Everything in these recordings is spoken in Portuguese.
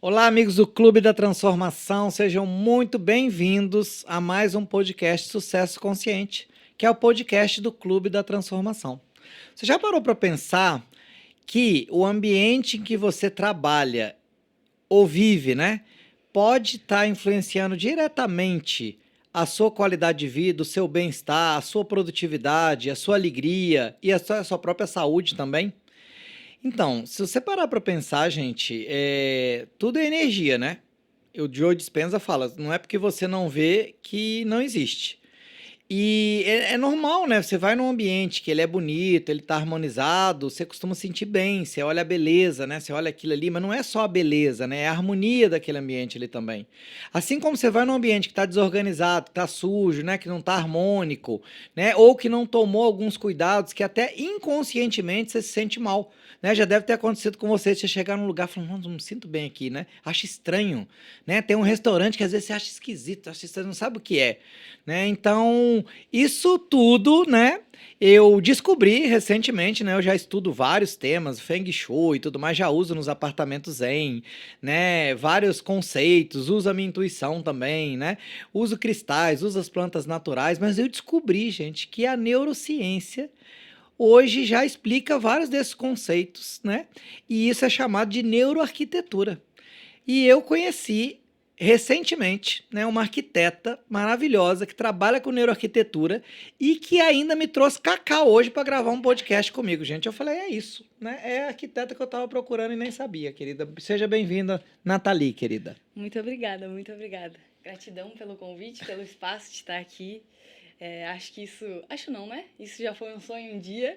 Olá, amigos do Clube da Transformação, sejam muito bem-vindos a mais um podcast Sucesso Consciente, que é o podcast do Clube da Transformação. Você já parou para pensar que o ambiente em que você trabalha ou vive, né, pode estar influenciando diretamente a sua qualidade de vida, o seu bem-estar, a sua produtividade, a sua alegria e a sua própria saúde também? Então, se você parar para pensar, gente, tudo é energia, né? O Joe Dispenza fala, não é porque você não vê que não existe. E é normal, né? Você vai num ambiente que ele é bonito, ele tá harmonizado, você costuma sentir bem, você olha a beleza, né? Você olha aquilo ali, mas não é só a beleza, né? É a harmonia daquele ambiente ali também. Assim como você vai num ambiente que tá desorganizado, que tá sujo, né? Que não tá harmônico, né? Ou que não tomou alguns cuidados, que até inconscientemente você se sente mal, né? Já deve ter acontecido com você chegar num lugar e falar, não me sinto bem aqui, né? Acho estranho, né? Tem um restaurante que às vezes você acha esquisito, você não sabe o que é, né? Então, isso tudo, né? Eu descobri recentemente, né? Eu já estudo vários temas, Feng Shui e tudo mais, já uso nos apartamentos Zen, né? Vários conceitos, uso a minha intuição também, né? Uso cristais, uso as plantas naturais, mas eu descobri, gente, que a neurociência hoje já explica vários desses conceitos, né? E isso é chamado de neuroarquitetura. E eu conheci recentemente, né, uma arquiteta maravilhosa que trabalha com neuroarquitetura e que ainda me trouxe Cacau hoje para gravar um podcast comigo, gente. Eu falei, é isso, né? É a arquiteta que eu estava procurando e nem sabia, querida. Seja bem-vinda, Nathalie, querida. Muito obrigada, muito obrigada. Gratidão pelo convite, pelo espaço de estar aqui. Acho que isso. Acho não, né? Isso já foi um sonho um dia.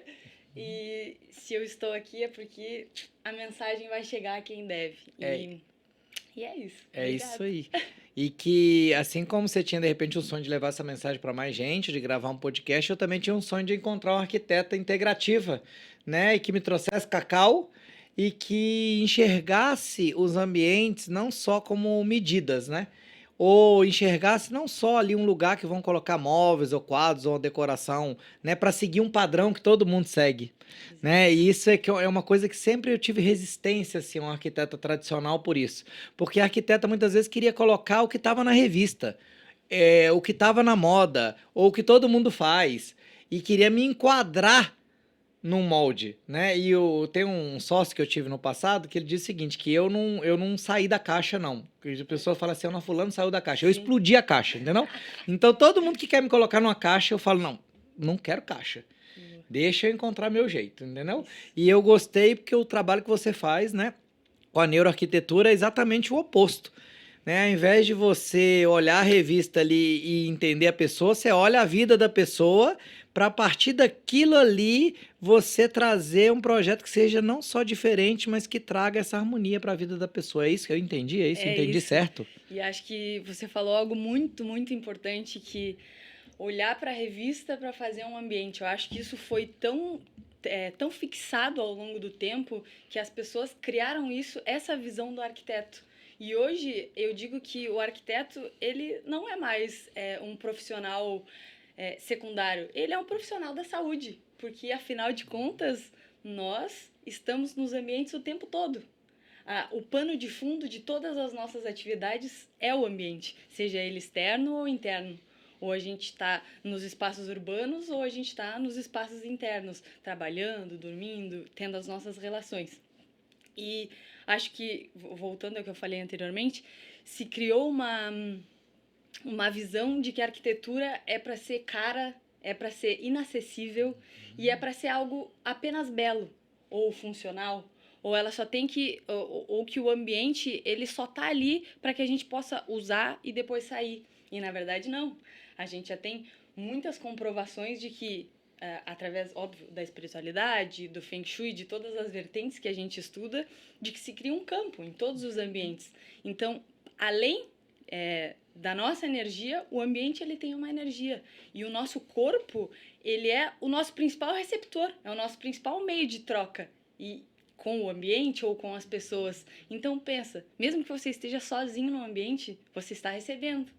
E se eu estou aqui é porque a mensagem vai chegar a quem deve. É, E é isso. é isso Obrigada. aí. E que, assim como você tinha de repente um sonho de levar essa mensagem para mais gente, de gravar um podcast, eu também tinha um sonho de encontrar uma arquiteta integrativa, né? E que me trouxesse Cacau e que enxergasse os ambientes não só como medidas, né? Ou enxergasse não só ali um lugar que vão colocar móveis ou quadros ou uma decoração, né? Para seguir um padrão que todo mundo segue, né? E isso é uma coisa que sempre eu tive resistência, assim, um arquiteto tradicional por isso. Porque a arquiteta muitas vezes queria colocar o que estava na revista, o que estava na moda, ou o que todo mundo faz, e queria me enquadrar num molde, né? E eu tenho um sócio que eu tive no passado que ele disse o seguinte, que eu não saí da caixa, não. Porque a pessoa fala assim, não, fulano saiu da caixa. Eu Sim. explodi a caixa, entendeu? Então todo mundo que quer me colocar numa caixa, eu falo, não, não quero caixa. Deixa eu encontrar meu jeito, entendeu? E eu gostei porque o trabalho que você faz, né, com a neuroarquitetura é exatamente o oposto, né? Ao invés de você olhar a revista ali e entender a pessoa, você olha a vida da pessoa para a partir daquilo ali você trazer um projeto que seja não só diferente, mas que traga essa harmonia para a vida da pessoa. É isso que eu entendi? É isso? É Entendi isso. certo? E acho que você falou algo muito, muito importante que olhar para a revista para fazer um ambiente. Eu acho que isso foi tão fixado ao longo do tempo que as pessoas criaram essa visão do arquiteto. E hoje eu digo que o arquiteto ele não é mais um profissional secundário, ele é um profissional da saúde, porque afinal de contas nós estamos nos ambientes o tempo todo. O pano de fundo de todas as nossas atividades é o ambiente, seja ele externo ou interno. Ou a gente está nos espaços urbanos ou a gente está nos espaços internos, trabalhando, dormindo, tendo as nossas relações. E acho que, voltando ao que eu falei anteriormente, se criou uma visão de que a arquitetura é para ser cara, é para ser inacessível e é para ser algo apenas belo ou funcional, ou ela só tem que ou que o ambiente ele só tá ali para que a gente possa usar e depois sair. E na verdade não. A gente já tem muitas comprovações de que através, óbvio, da espiritualidade, do Feng Shui, de todas as vertentes que a gente estuda, de que se cria um campo em todos os ambientes. Então, além da nossa energia, o ambiente ele tem uma energia. E o nosso corpo, ele é o nosso principal receptor, é o nosso principal meio de troca. E com o ambiente ou com as pessoas. Então pensa, mesmo que você esteja sozinho no ambiente, você está recebendo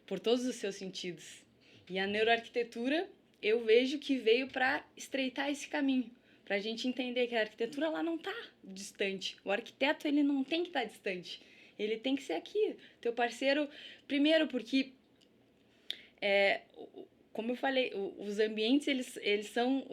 por todos os seus sentidos. E a neuroarquitetura, eu vejo que veio para estreitar esse caminho, para a gente entender que a arquitetura lá não está distante. O arquiteto, ele não tem que estar distante. Ele tem que ser aqui, teu parceiro. Primeiro, porque, como eu falei, os ambientes, eles são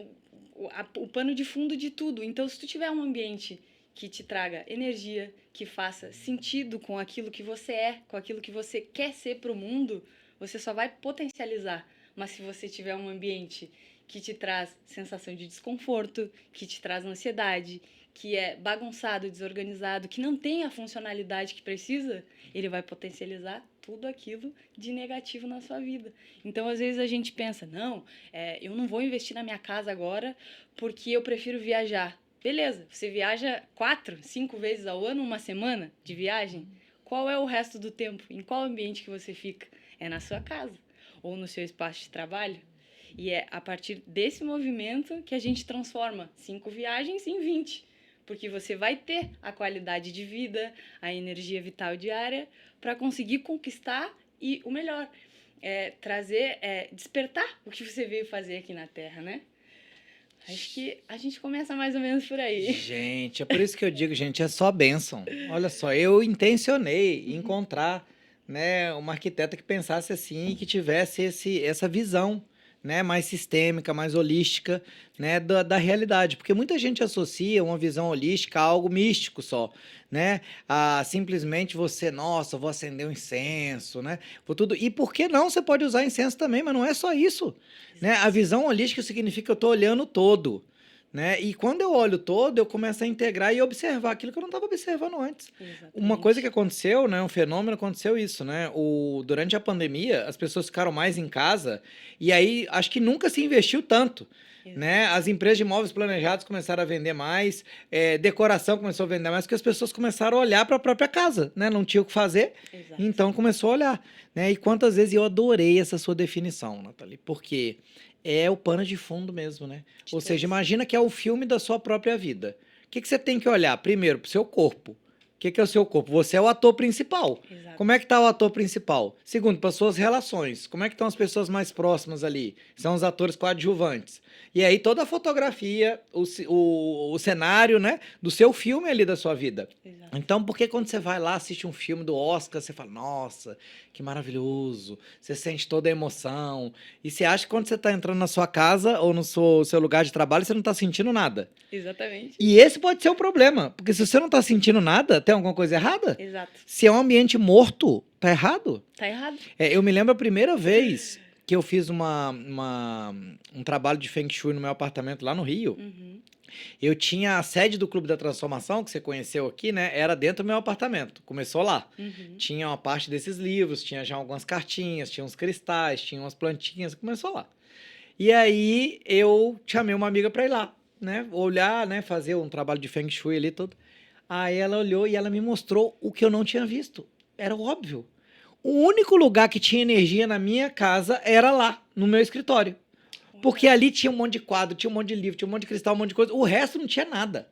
o pano de fundo de tudo. Então, se tu tiver um ambiente que te traga energia, que faça sentido com aquilo que você é, com aquilo que você quer ser para o mundo, você só vai potencializar. Mas se você tiver um ambiente que te traz sensação de desconforto, que te traz ansiedade, que é bagunçado, desorganizado, que não tem a funcionalidade que precisa, ele vai potencializar tudo aquilo de negativo na sua vida. Então, às vezes a gente pensa, não, eu não vou investir na minha casa agora porque eu prefiro viajar. Beleza, você viaja 4, 5 vezes ao ano, uma semana de viagem? Qual é o resto do tempo? Em qual ambiente que você fica? É na sua casa ou no seu espaço de trabalho? E é a partir desse movimento que a gente transforma 5 viagens em 20. Porque você vai ter a qualidade de vida, a energia vital diária para conseguir conquistar e o melhor, despertar o que você veio fazer aqui na Terra, né? Acho que a gente começa mais ou menos por aí. Gente, é por isso que eu digo, gente, é só bênção. Olha só, eu intencionei encontrar, né, uma arquiteta que pensasse assim e que tivesse essa visão, né, mais sistêmica, mais holística, né, da realidade. Porque muita gente associa uma visão holística a algo místico só, né? A simplesmente você, nossa, vou acender um incenso, né? Vou tudo. E por que não? Você pode usar incenso também, mas não é só isso, né? A visão holística significa que eu estou olhando o todo. Né? E quando eu olho todo, eu começo a integrar e observar aquilo que eu não estava observando antes. Uma coisa que aconteceu, né, um fenômeno, aconteceu isso, né? Durante a pandemia, as pessoas ficaram mais em casa e aí acho que nunca se investiu tanto. Né? As empresas de imóveis planejados começaram a vender mais, decoração começou a vender mais, porque as pessoas começaram a olhar para a própria casa, né? Não tinha o que fazer, então começou a olhar. Né? E quantas vezes eu adorei essa sua definição, Nathalie, porque é o pano de fundo mesmo, né? Ou seja, imagina que é o filme da sua própria vida. O que você tem que olhar? Primeiro, para o seu corpo. O que é o seu corpo? Você é o ator principal. Exato. Como é que está o ator principal? Segundo, para suas relações. Como é que estão as pessoas mais próximas ali? São os atores coadjuvantes. E aí toda a fotografia, o cenário, né, do seu filme ali da sua vida. Exato. Então, por que quando você vai lá assistir um filme do Oscar, você fala, nossa, que maravilhoso, você sente toda a emoção. E você acha que quando você está entrando na sua casa ou no seu lugar de trabalho, você não está sentindo nada. Exatamente. E esse pode ser o problema, porque se você não está sentindo nada, tem alguma coisa errada? Exato. Se é um ambiente morto, tá errado. Tá errado. Eu me lembro a primeira vez que eu fiz um trabalho de Feng Shui no meu apartamento lá no Rio. Uhum. Eu tinha a sede do Clube da Transformação, que você conheceu aqui, né? Era dentro do meu apartamento. Começou lá. Uhum. Tinha uma parte desses livros, tinha já algumas cartinhas, tinha uns cristais, tinha umas plantinhas. Começou lá. E aí eu chamei uma amiga para ir lá, né? Olhar, né? Fazer um trabalho de Feng Shui ali todo. Aí ela olhou e ela me mostrou o que eu não tinha visto. Era óbvio. O único lugar que tinha energia na minha casa era lá, no meu escritório. Porque ali tinha um monte de quadro, tinha um monte de livro, tinha um monte de cristal, um monte de coisa. O resto não tinha nada.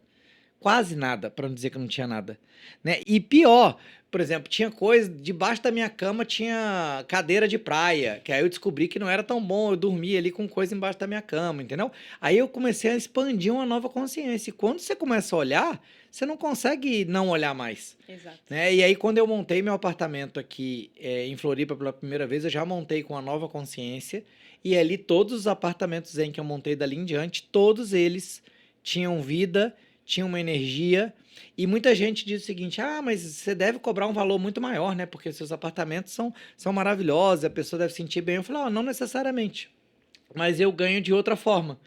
Quase nada, para não dizer que não tinha nada. Né? E pior, por exemplo, tinha coisa, debaixo da minha cama tinha cadeira de praia, que aí eu descobri que não era tão bom eu dormir ali com coisa embaixo da minha cama, entendeu? Aí eu comecei a expandir uma nova consciência. E quando você começa a olhar, você não consegue não olhar mais. Exato. Né? E aí, quando eu montei meu apartamento aqui em Floripa pela primeira vez, eu já montei com uma nova consciência. E ali, todos os apartamentos em que eu montei dali em diante, todos eles tinham vida, tinham uma energia. E muita gente diz o seguinte, mas você deve cobrar um valor muito maior, né? Porque seus apartamentos são maravilhosos, a pessoa deve sentir bem. Eu falei, não necessariamente, mas eu ganho de outra forma.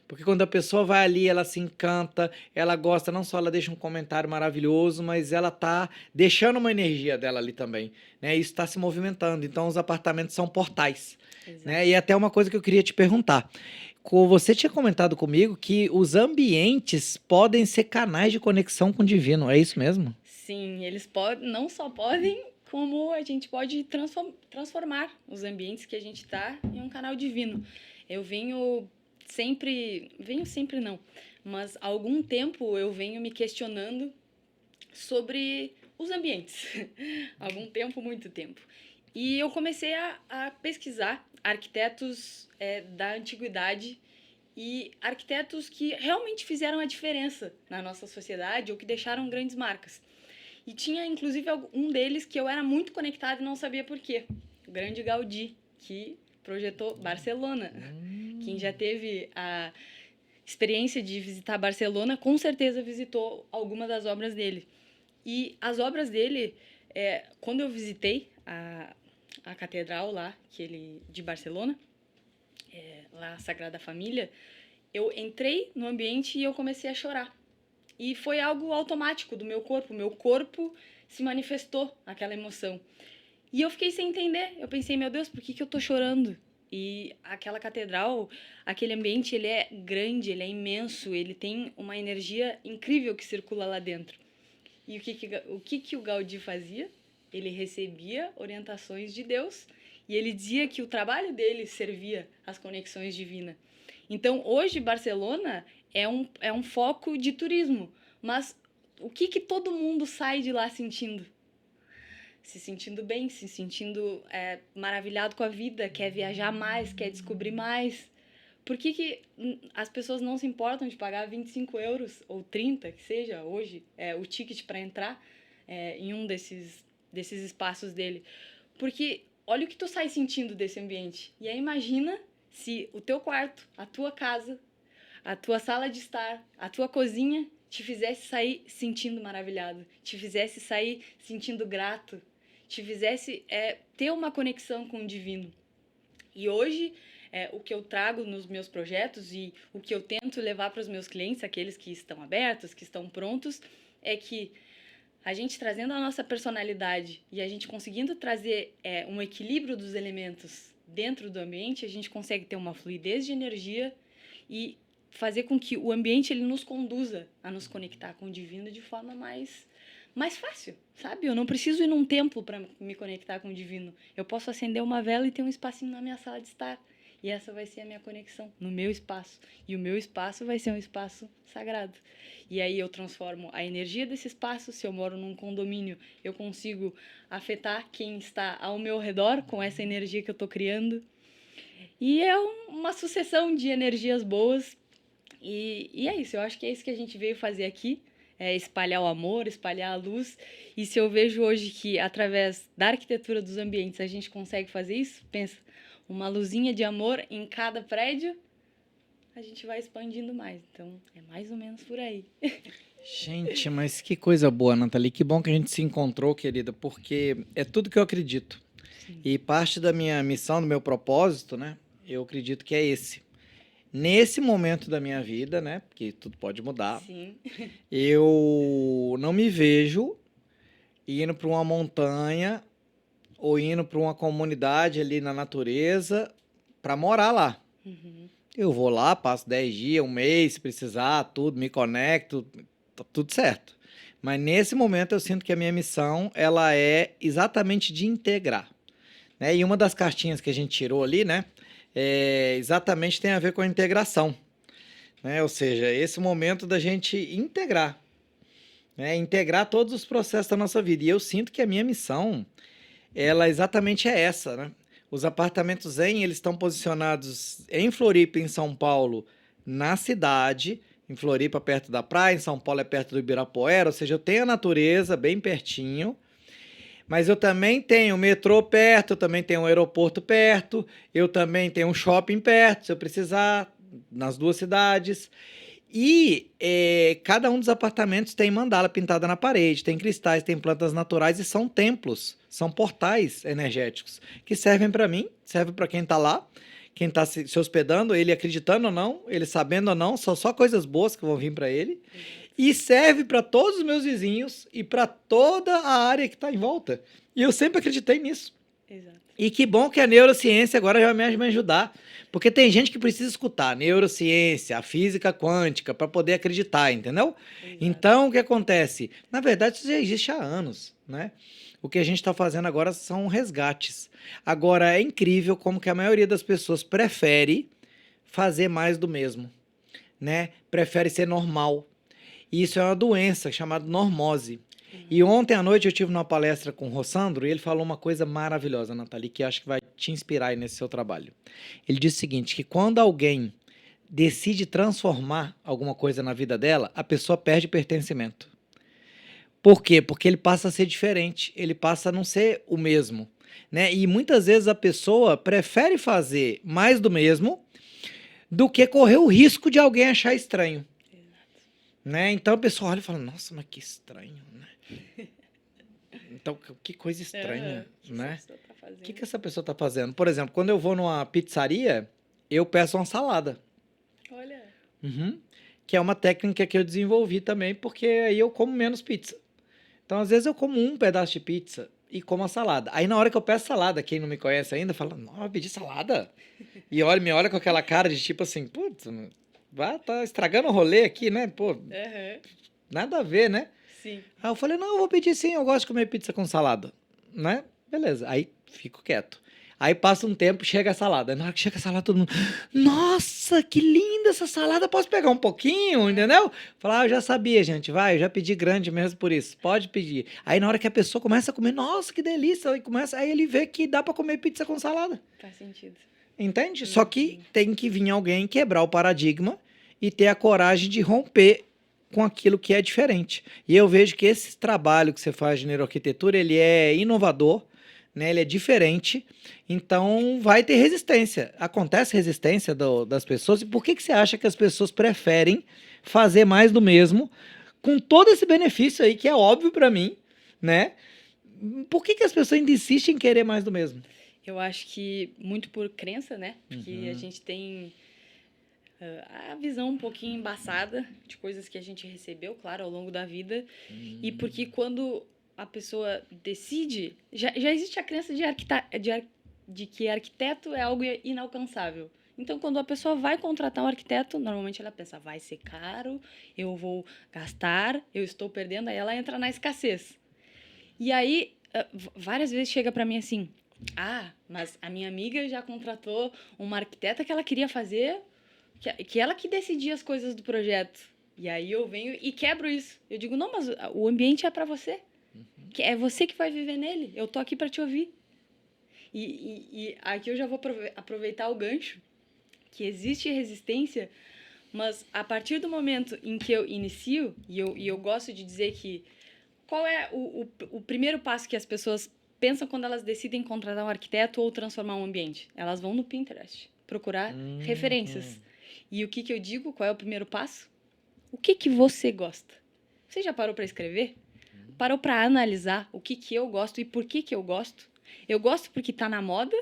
Porque quando a pessoa vai ali, ela se encanta, ela gosta, não só ela deixa um comentário maravilhoso, mas ela tá deixando uma energia dela ali também, né? Isso está se movimentando. Então, os apartamentos são portais, né? E até uma coisa que eu queria te perguntar. Você tinha comentado comigo que os ambientes podem ser canais de conexão com o divino, é isso mesmo? Sim, eles não só podem, como a gente pode transformar os ambientes que a gente está em um canal divino. Eu venho sempre não, mas há algum tempo eu venho me questionando sobre os ambientes. Algum tempo, muito tempo. E eu comecei a pesquisar arquitetos da antiguidade e arquitetos que realmente fizeram a diferença na nossa sociedade ou que deixaram grandes marcas. E tinha, inclusive, um deles que eu era muito conectada e não sabia por quê. O grande Gaudí, que projetou Barcelona. Quem já teve a experiência de visitar Barcelona, com certeza visitou alguma das obras dele. E as obras dele, quando eu visitei a catedral lá, de Barcelona, lá a Sagrada Família, eu entrei no ambiente e eu comecei a chorar. E foi algo automático do meu corpo. Meu corpo se manifestou aquela emoção. E eu fiquei sem entender. Eu pensei, meu Deus, por que eu tô chorando? E aquela catedral, aquele ambiente, ele é grande, ele é imenso, ele tem uma energia incrível que circula lá dentro. E o que o Gaudí fazia? Ele recebia orientações de Deus e ele dizia que o trabalho dele servia às conexões divinas. Então, hoje, Barcelona é um foco de turismo, mas o que todo mundo sai de lá sentindo? Se sentindo bem, se sentindo maravilhado com a vida, quer viajar mais, quer descobrir mais. Por que as pessoas não se importam de pagar 25 euros ou 30, que seja hoje, o ticket para entrar em um desses espaços dele? Porque olha o que tu sai sentindo desse ambiente. E aí imagina se o teu quarto, a tua casa, a tua sala de estar, a tua cozinha te fizesse sair sentindo maravilhado, te fizesse sair sentindo grato, te fizesse ter uma conexão com o divino. E hoje, o que eu trago nos meus projetos e o que eu tento levar para os meus clientes, aqueles que estão abertos, que estão prontos, é que a gente trazendo a nossa personalidade e a gente conseguindo trazer um equilíbrio dos elementos dentro do ambiente, a gente consegue ter uma fluidez de energia e fazer com que o ambiente ele nos conduza a nos conectar com o divino de forma mais fácil, sabe? Eu não preciso ir num templo para me conectar com o divino. Eu posso acender uma vela e ter um espacinho na minha sala de estar. E essa vai ser a minha conexão no meu espaço. E o meu espaço vai ser um espaço sagrado. E aí eu transformo a energia desse espaço. Se eu moro num condomínio, eu consigo afetar quem está ao meu redor com essa energia que eu estou criando. E é uma sucessão de energias boas. E é isso. Eu acho que é isso que a gente veio fazer aqui. É espalhar o amor, espalhar a luz. E se eu vejo hoje que, através da arquitetura dos ambientes, a gente consegue fazer isso, pensa, uma luzinha de amor em cada prédio, a gente vai expandindo mais. Então, é mais ou menos por aí. Gente, mas que coisa boa, Nathalie. Que bom que a gente se encontrou, querida, porque é tudo que eu acredito. Sim. E parte da minha missão, do meu propósito, né? Eu acredito que é esse. Nesse momento da minha vida, né? Porque tudo pode mudar. Sim. Eu não me vejo indo para uma montanha ou indo para uma comunidade ali na natureza para morar lá. Uhum. Eu vou lá, passo 10 dias, um mês, se precisar, tudo, me conecto, tá tudo certo. Mas nesse momento eu sinto que a minha missão ela é exatamente de integrar. Né? E uma das cartinhas que a gente tirou ali, né? Exatamente tem a ver com a integração. Né? Ou seja, esse momento da gente integrar. Né? Integrar todos os processos da nossa vida. E eu sinto que a minha missão, ela exatamente é essa, né? Os apartamentos Zen, eles estão posicionados em Floripa, em São Paulo, na cidade. Em Floripa, perto da praia, em São Paulo é perto do Ibirapuera, ou seja, eu tenho a natureza bem pertinho, mas eu também tenho o metrô perto, eu também tenho um aeroporto perto, eu também tenho um shopping perto, se eu precisar, nas duas cidades. E cada um dos apartamentos tem mandala pintada na parede, tem cristais, tem plantas naturais e são templos, são portais energéticos que servem para mim, servem para quem está lá, quem está se hospedando, ele acreditando ou não, ele sabendo ou não, são só coisas boas que vão vir para ele. E serve para todos os meus vizinhos e para toda a área que está em volta. E eu sempre acreditei nisso. Exato. E que bom que a neurociência agora já vai me ajudar. Porque tem gente que precisa escutar neurociência, a física quântica, para poder acreditar, entendeu? Exato. Então, o que acontece? Na verdade, isso já existe há anos, né? O que a gente está fazendo agora são resgates. Agora, é incrível como que a maioria das pessoas prefere fazer mais do mesmo, né? Prefere ser normal. E isso é uma doença chamada normose. E ontem à noite eu tive uma palestra com o Rossandro e ele falou uma coisa maravilhosa, Nathalie, que acho que vai te inspirar aí nesse seu trabalho. Ele disse o seguinte, que quando alguém decide transformar alguma coisa na vida dela, a pessoa perde pertencimento. Por quê? Porque ele passa a ser diferente, ele passa a não ser o mesmo, né? E muitas vezes a pessoa prefere fazer mais do mesmo do que correr o risco de alguém achar estranho, né? Então a pessoa olha e fala, nossa, mas que estranho, né? Então, que coisa estranha, né? O que essa pessoa tá fazendo? Por exemplo, quando eu vou numa pizzaria, eu peço uma salada. Olha. Uhum. Que é uma técnica que eu desenvolvi também, porque aí eu como menos pizza. Então, às vezes, eu como um pedaço de pizza e como a salada. Aí, na hora que eu peço salada, quem não me conhece ainda, fala, não, eu pedi salada. E olha, me olha com aquela cara de tipo assim, putz, tá estragando o rolê aqui, né? Pô, nada a ver, né? Sim. Aí eu falei, não, eu vou pedir sim, eu gosto de comer pizza com salada, né? Beleza, aí fico quieto. Aí passa um tempo, chega a salada. Na hora que chega a salada, todo mundo, nossa, que linda essa salada, posso pegar um pouquinho, entendeu? Falar, eu já sabia, gente, vai, eu já pedi grande mesmo por isso, pode pedir. Aí na hora que a pessoa começa a comer, nossa, que delícia, aí ele vê que dá pra comer pizza com salada. Faz sentido. Entende? Só que tem que vir alguém quebrar o paradigma e ter a coragem de romper com aquilo que é diferente. E eu vejo que esse trabalho que você faz de neuroarquitetura, ele é inovador, né? Ele é diferente, então vai ter resistência. Acontece resistência das pessoas. E por que você acha que as pessoas preferem fazer mais do mesmo, com todo esse benefício aí, que é óbvio para mim, né? Por que as pessoas ainda insistem em querer mais do mesmo? Eu acho que muito por crença, né? Porque a gente tem a visão um pouquinho embaçada de coisas que a gente recebeu, claro, ao longo da vida. E porque quando a pessoa decide... Já existe a crença de que arquiteto é algo inalcançável. Então, quando a pessoa vai contratar um arquiteto, normalmente ela pensa, vai ser caro, eu vou gastar, eu estou perdendo, aí ela entra na escassez. E aí, várias vezes chega para mim assim, mas a minha amiga já contratou uma arquiteta que ela queria fazer, que ela que decidia as coisas do projeto. E aí eu venho e quebro isso. Eu digo, não, mas o ambiente é para você. Que é você que vai viver nele. Eu tô aqui para te ouvir. E aqui eu já vou aproveitar o gancho, que existe resistência, mas a partir do momento em que eu inicio, e eu gosto de dizer que qual é o primeiro passo que as pessoas pensam quando elas decidem contratar um arquiteto ou transformar um ambiente? Elas vão no Pinterest procurar referências. E o que eu digo? Qual é o primeiro passo? O que você gosta? Você já parou para escrever? Parou para analisar o que eu gosto e por que eu gosto? Eu gosto porque está na moda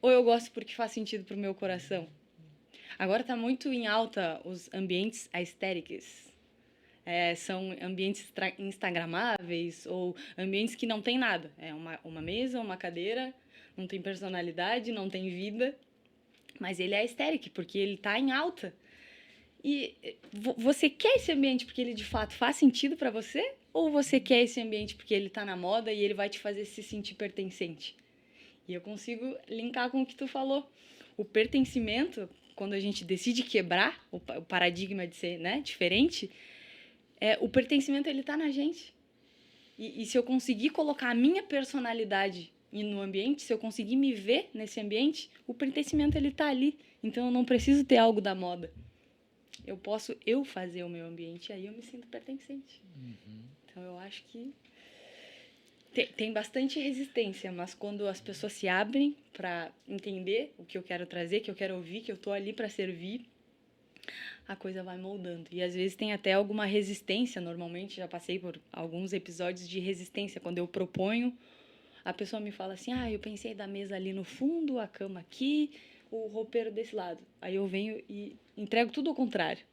ou eu gosto porque faz sentido para o meu coração? Agora está muito em alta os ambientes aesthetics. São ambientes instagramáveis ou ambientes que não tem nada. É uma mesa, uma cadeira, não tem personalidade, não tem vida, mas ele é aesthetic, porque ele está em alta. E você quer esse ambiente porque ele de fato faz sentido para você? Ou você quer esse ambiente porque ele está na moda e ele vai te fazer se sentir pertencente? E eu consigo linkar com o que tu falou. O pertencimento, quando a gente decide quebrar o paradigma de ser, né, diferente, o pertencimento ele tá na gente. E se eu conseguir colocar a minha personalidade no ambiente, se eu conseguir me ver nesse ambiente, o pertencimento ele tá ali. Então eu não preciso ter algo da moda. Eu posso fazer o meu ambiente e aí eu me sinto pertencente. Então eu acho que tem bastante resistência, mas quando as pessoas se abrem para entender o que eu quero trazer, que eu quero ouvir, que eu tô ali para servir, a coisa vai moldando. E às vezes tem até alguma resistência, normalmente já passei por alguns episódios de resistência. Quando eu proponho, a pessoa me fala assim, eu pensei da mesa ali no fundo, a cama aqui, o roupeiro desse lado. Aí eu venho e entrego tudo ao contrário.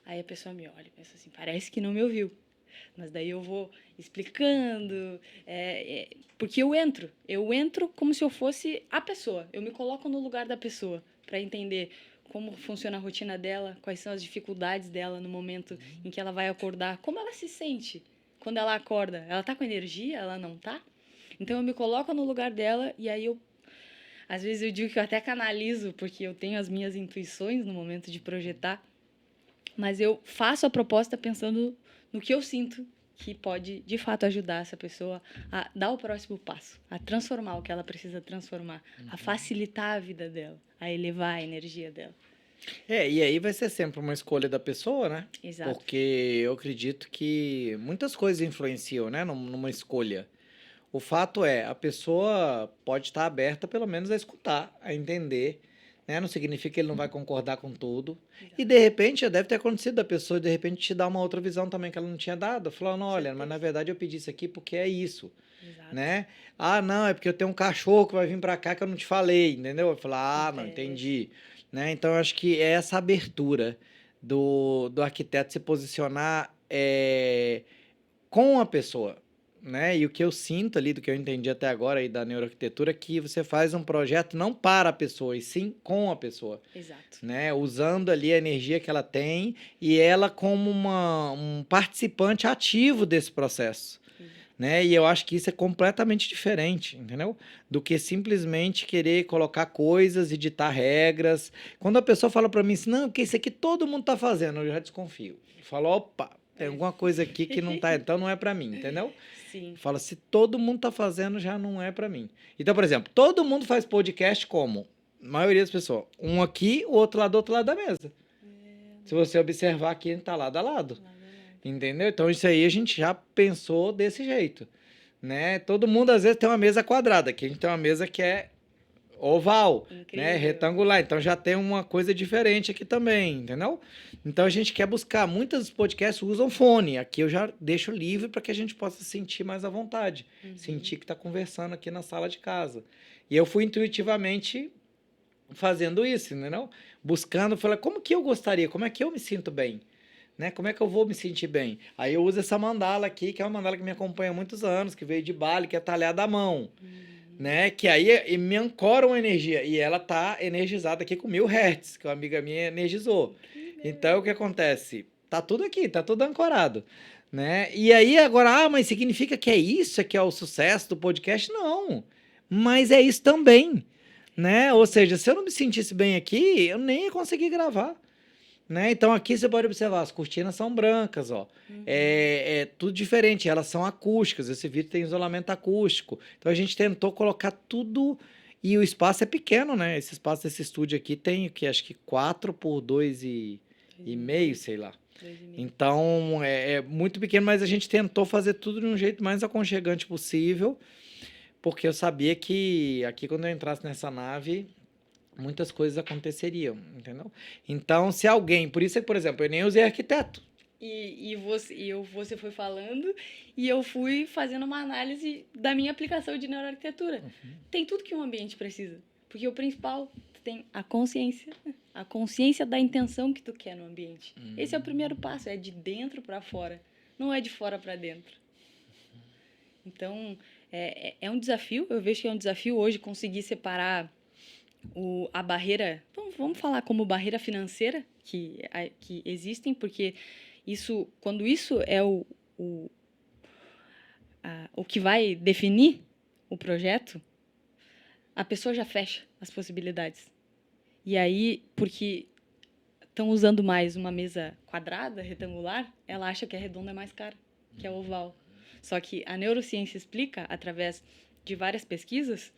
Aí a pessoa me olha e pensa assim, parece que não me ouviu. Mas daí eu vou explicando, porque eu entro como se eu fosse a pessoa. Eu me coloco no lugar da pessoa para entender como funciona a rotina dela, quais são as dificuldades dela no momento em que ela vai acordar, como ela se sente quando ela acorda. Ela tá com energia? Ela não tá? Então eu me coloco no lugar dela e aí às vezes eu digo que eu até canalizo, porque eu tenho as minhas intuições no momento de projetar, mas eu faço a proposta pensando no que eu sinto que pode, de fato, ajudar essa pessoa a dar o próximo passo, a transformar o que ela precisa transformar, a facilitar a vida dela, a elevar a energia dela. E aí vai ser sempre uma escolha da pessoa, né? Exato. Porque eu acredito que muitas coisas influenciam, né, numa escolha. O fato é, a pessoa pode estar aberta pelo menos a escutar, a entender, né? Não significa que ele não vai concordar com tudo. E de repente, já deve ter acontecido da pessoa de repente te dar uma outra visão também que ela não tinha dado, falando, Com olha, mas certeza. na verdade eu pedi isso aqui porque é isso, Exato. né? Ah, não, é porque eu tenho um cachorro que vai vir pra cá que eu não te falei, entendeu? Eu falo, ah, não, Acontece. entendi, né? Então eu acho que é essa abertura do arquiteto se posicionar com a pessoa, né? E o que eu sinto ali, do que eu entendi até agora aí da neuroarquitetura, é que você faz um projeto não para a pessoa, e sim com a pessoa, Exato. né? Usando ali a energia que ela tem e ela como um participante ativo desse processo, né? E eu acho que isso é completamente diferente, entendeu? Do que simplesmente querer colocar coisas e ditar regras. Quando a pessoa fala para mim assim, não, porque isso aqui todo mundo tá fazendo, eu já desconfio. Eu falo, opa, tem alguma coisa aqui que não tá, então não é para mim, entendeu? Sim. Fala, se todo mundo tá fazendo, já não é para mim. Então, por exemplo, todo mundo faz podcast como? A maioria das pessoas. Um aqui, o outro lá do outro lado da mesa. Se você observar aqui, a gente tá lado a lado. Entendeu? Então, isso aí a gente já pensou desse jeito, né? Todo mundo, às vezes, tem uma mesa quadrada. Aqui a gente tem uma mesa que é oval, né? Incrível. Retangular. Então, já tem uma coisa diferente aqui também, entendeu? Então, a gente quer buscar. Muitos podcasts usam fone. Aqui eu já deixo livre para que a gente possa sentir mais à vontade. Sentir que está conversando aqui na sala de casa. E eu fui intuitivamente fazendo isso, entendeu? Buscando, falei, como que eu gostaria? Como é que eu me sinto bem? Né? Como é que eu vou me sentir bem? Aí eu uso essa mandala aqui, que é uma mandala que me acompanha há muitos anos, que veio de Bali, que é talhada à mão, né? Que aí me ancora uma energia, e ela tá energizada aqui com 1000 Hz, que uma amiga minha energizou. Então, o que acontece? Tá tudo aqui, tá tudo ancorado, né? E aí agora, mas significa que é isso que é o sucesso do podcast? Não, mas é isso também, né? Ou seja, se eu não me sentisse bem aqui, eu nem ia conseguir gravar. Né? Então aqui você pode observar, as cortinas são brancas, ó. É tudo diferente, elas são acústicas, esse vídeo tem isolamento acústico. Então a gente tentou colocar tudo e o espaço é pequeno, né? Esse espaço desse estúdio aqui tem que acho que 4 por 2,5, sei lá. 2,5. Então é muito pequeno, mas a gente tentou fazer tudo de um jeito mais aconchegante possível, porque eu sabia que aqui quando eu entrasse nessa nave muitas coisas aconteceriam, entendeu? Então, se alguém, por isso é que, por exemplo, eu nem usei arquiteto. Você foi falando e eu fui fazendo uma análise da minha aplicação de neuroarquitetura. Tem tudo que um ambiente precisa. Porque o principal, tu tem a consciência da intenção que tu quer no ambiente. Esse é o primeiro passo, é de dentro para fora, não é de fora para dentro. Então, é um desafio, eu vejo que é um desafio hoje conseguir separar a barreira, vamos falar como barreira financeira que existem, porque quando isso é o que vai definir o projeto, a pessoa já fecha as possibilidades. E aí, porque estão usando mais uma mesa quadrada, retangular, ela acha que a redonda é mais cara, que a oval. Só que a neurociência explica, através de várias pesquisas,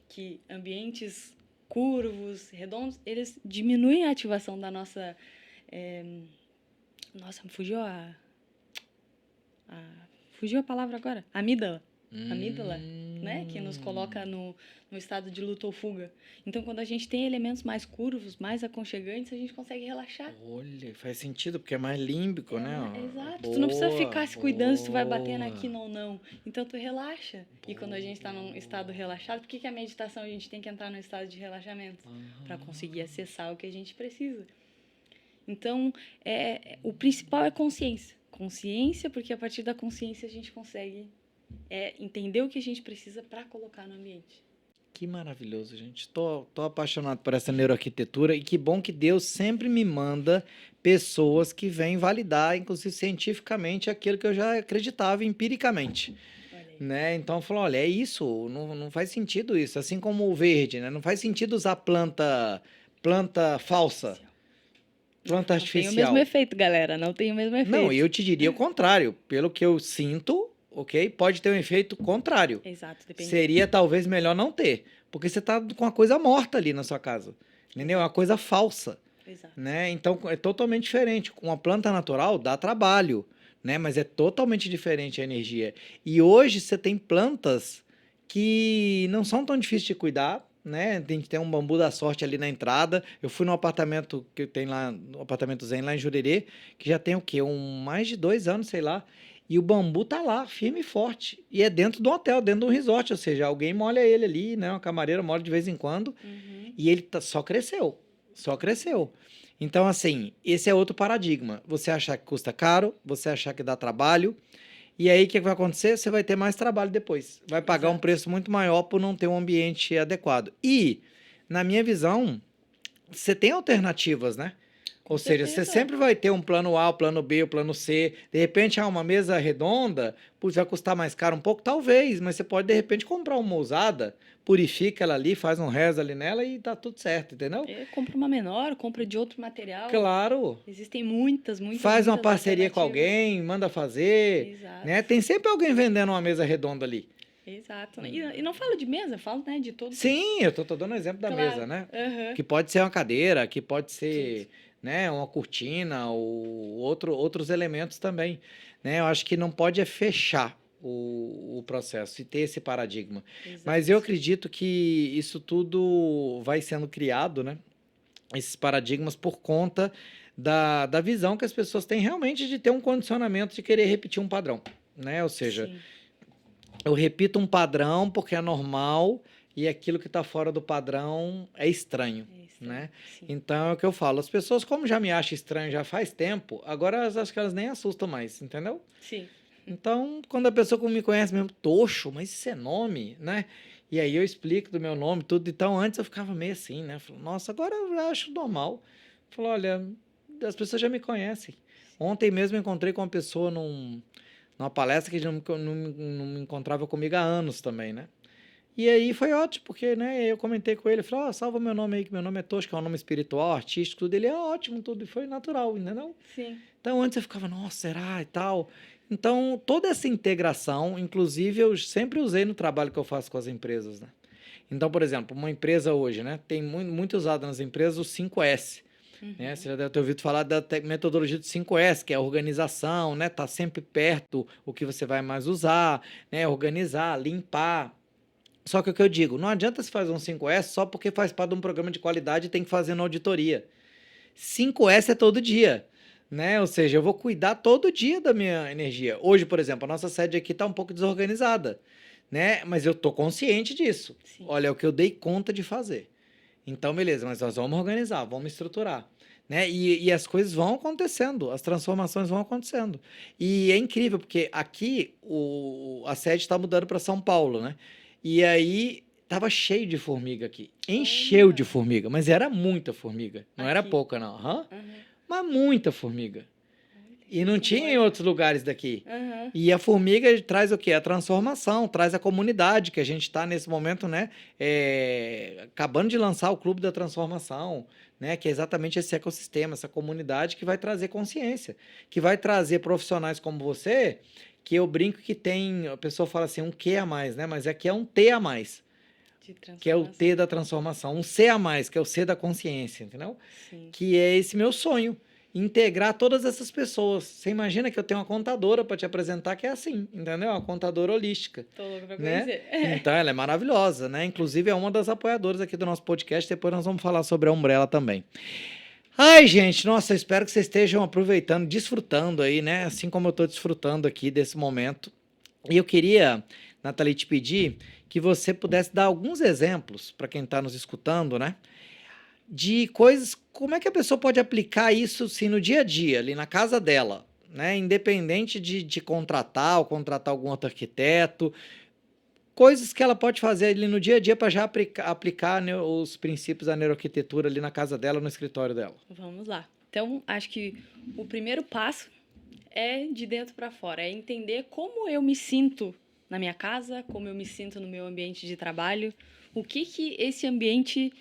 que ambientes curvos, redondos, eles diminuem a ativação da nossa... Nossa, fugiu a palavra agora. Amígdala. Amígdala, né? Que nos coloca no estado de luta ou fuga. Então, quando a gente tem elementos mais curvos, mais aconchegantes, a gente consegue relaxar. Olha, faz sentido, porque é mais límbico, né? Exato. Boa, Tu não precisa ficar se cuidando se tu vai bater boa. na quina ou não. Então, tu relaxa. E quando a gente está num estado relaxado, por que a meditação a gente tem que entrar num estado de relaxamento? Para conseguir acessar o que a gente precisa. Então, o principal é consciência. Consciência, porque a partir da consciência a gente consegue entender o que a gente precisa para colocar no ambiente. Que maravilhoso, gente. Tô apaixonado por essa neuroarquitetura e que bom que Deus sempre me manda pessoas que vêm validar, inclusive cientificamente, aquilo que eu já acreditava empiricamente. Né? Então, falou, olha, é isso, não faz sentido isso. Assim como o verde, né? Não faz sentido usar planta falsa, planta artificial. Não tem o mesmo efeito, galera, não tem o mesmo efeito. Não, eu te diria o contrário. Pelo que eu sinto, ok? Pode ter um efeito contrário. Exato, depende. Seria talvez melhor não ter, porque você tá com uma coisa morta ali na sua casa, entendeu? É uma coisa falsa. Exato. né? Então, é totalmente diferente. Com a planta natural, dá trabalho, né? Mas é totalmente diferente a energia. E hoje você tem plantas que não são tão difíceis de cuidar, né? Tem que ter um bambu da sorte ali na entrada. Eu fui no apartamento que tem lá, no apartamento Zen lá em Jurerê, que já tem o quê? Mais de 2 anos, sei lá. E o bambu tá lá, firme e forte. E é dentro de um hotel, dentro de um resort, ou seja, alguém molha ele ali, né? Uma camareira molha de vez em quando. Uhum. E ele só cresceu, só cresceu. Então, assim, esse é outro paradigma. Você achar que custa caro, você achar que dá trabalho, e aí o que vai acontecer? Você vai ter mais trabalho depois. Vai pagar um Exato. preço muito maior por não ter um ambiente adequado. E, na minha visão, você tem alternativas, né? Com Ou seja, você certeza. sempre vai ter um plano A, o plano B, o plano C. De repente, uma mesa redonda, putz, vai custar mais caro um pouco? Talvez, mas você pode, de repente, comprar uma ousada, purifica ela ali, faz um rezo ali nela e tá tudo certo, entendeu? Compra uma menor, compra de outro material. Claro. Existem muitas, muitas, Faz uma muitas parceria com alternativas. alguém, manda fazer, Exato. né? Tem sempre alguém vendendo uma mesa redonda ali. Exato. E não falo de mesa, falo, né, de todos. Sim, eu tô dando um exemplo da Claro. mesa, né? Aham. Que pode ser uma cadeira, que pode ser, Isso. né, uma cortina ou outros elementos também, né? Eu acho que não pode é fechar o processo e ter esse paradigma. Mas eu Exato. acredito que isso tudo vai sendo criado, né? Esses paradigmas por conta da visão que as pessoas têm realmente de ter um condicionamento de querer repetir um padrão, né? Ou seja, Sim. eu repito um padrão porque é normal e aquilo que está fora do padrão é estranho, É estranho. né? Sim. Então é o que eu falo. As pessoas, como já me acham estranho já faz tempo, agora elas acho que elas nem assustam mais, entendeu? Sim. Então, quando a pessoa como me conhece mesmo, Tocho, mas isso é nome, né? E aí eu explico do meu nome, tudo. Então, antes eu ficava meio assim, né? Falo, nossa, agora eu já acho normal. Falou, olha, as pessoas já me conhecem. Ontem mesmo eu encontrei com uma pessoa numa palestra que não me encontrava comigo há anos também, né? E aí foi ótimo, porque, né, eu comentei com ele, falei, ó, salva meu nome aí, que meu nome é Tosco, que é um nome espiritual, artístico, tudo. Ele é ótimo, tudo, e foi natural, entendeu? Sim. Então, antes eu ficava, nossa, será e tal. Então, toda essa integração, inclusive, eu sempre usei no trabalho que eu faço com as empresas, né? Então, por exemplo, uma empresa hoje, né, tem muito usado nas empresas o 5S, né? Uhum. Você já deve ter ouvido falar da metodologia do 5S, que é a organização, né? Tá sempre perto o que você vai mais usar, né? Organizar, limpar. Só que o que eu digo, não adianta se fazer um 5S só porque faz parte de um programa de qualidade e tem que fazer na auditoria. 5S é todo dia, né? Ou seja, eu vou cuidar todo dia da minha energia. Hoje, por exemplo, a nossa sede aqui está um pouco desorganizada, né? Mas eu tô consciente disso. Sim. Olha, é o que eu dei conta de fazer. Então, beleza, mas nós vamos organizar, vamos estruturar, né? E as coisas vão acontecendo, as transformações vão acontecendo. E é incrível, porque aqui a sede está mudando para São Paulo, né? E aí tava cheio de formiga aqui. Encheu de Olha. formiga, mas era muita formiga. Não era Aqui. pouca, não. Aham. Aham. Mas muita formiga. Olha, E não isso tinha em mostra. outros lugares daqui. Aham. E a formiga traz o quê? A transformação, traz a comunidade, que a gente está nesse momento, né? Acabando de lançar o Clube da Transformação, né? Que é exatamente esse ecossistema, essa comunidade que vai trazer consciência, que vai trazer profissionais como você, que eu brinco que tem, a pessoa fala assim, um Q a mais, né? Mas aqui é um T a mais, De que é o transformação. T da transformação, um C a mais, que é o C da consciência, entendeu? Sim. Que é esse meu sonho, integrar todas essas pessoas. Você imagina que eu tenho uma contadora para te apresentar que é assim, entendeu? Uma contadora holística, Tô louca pra né? conhecer. Então ela é maravilhosa, né? Inclusive é uma das apoiadoras aqui do nosso podcast, depois nós vamos falar sobre a Umbrella também. Ai, gente, nossa, eu espero que vocês estejam aproveitando, desfrutando aí, né? Assim como eu estou desfrutando aqui desse momento. E eu queria, Nathalie, te pedir que você pudesse dar alguns exemplos para quem está nos escutando, né? De coisas, como é que a pessoa pode aplicar isso assim, no dia a dia, ali na casa dela, né? Independente de contratar ou contratar algum outro arquiteto, coisas que ela pode fazer ali no dia a dia para já aplicar né, os princípios da neuroarquitetura ali na casa dela, no escritório dela. Vamos lá. Então, acho que o primeiro passo é de dentro para fora, é entender como eu me sinto na minha casa, como eu me sinto no meu ambiente de trabalho, o que esse ambiente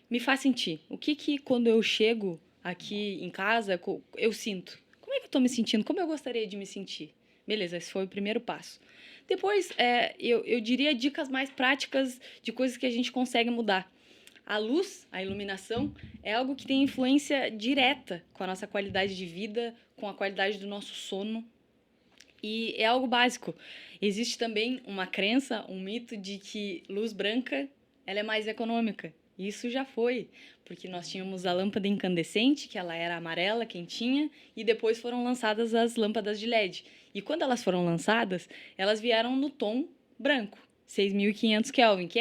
me faz sentir, o que quando eu chego aqui em casa eu sinto. Como é que eu estou me sentindo? Como eu gostaria de me sentir? Beleza, esse foi o primeiro passo. Depois, eu diria dicas mais práticas de coisas que a gente consegue mudar. a luz, a iluminação, é algo que tem influência direta com a nossa qualidade de vida, com a qualidade do nosso sono. E é algo básico. Existe também uma crença, um mito de que luz branca ela é mais econômica. Isso já foi, porque nós tínhamos a lâmpada incandescente, que ela era amarela, quentinha, e depois foram lançadas as lâmpadas de LED. E quando elas foram lançadas, elas vieram no tom branco, 6.500 Kelvin, que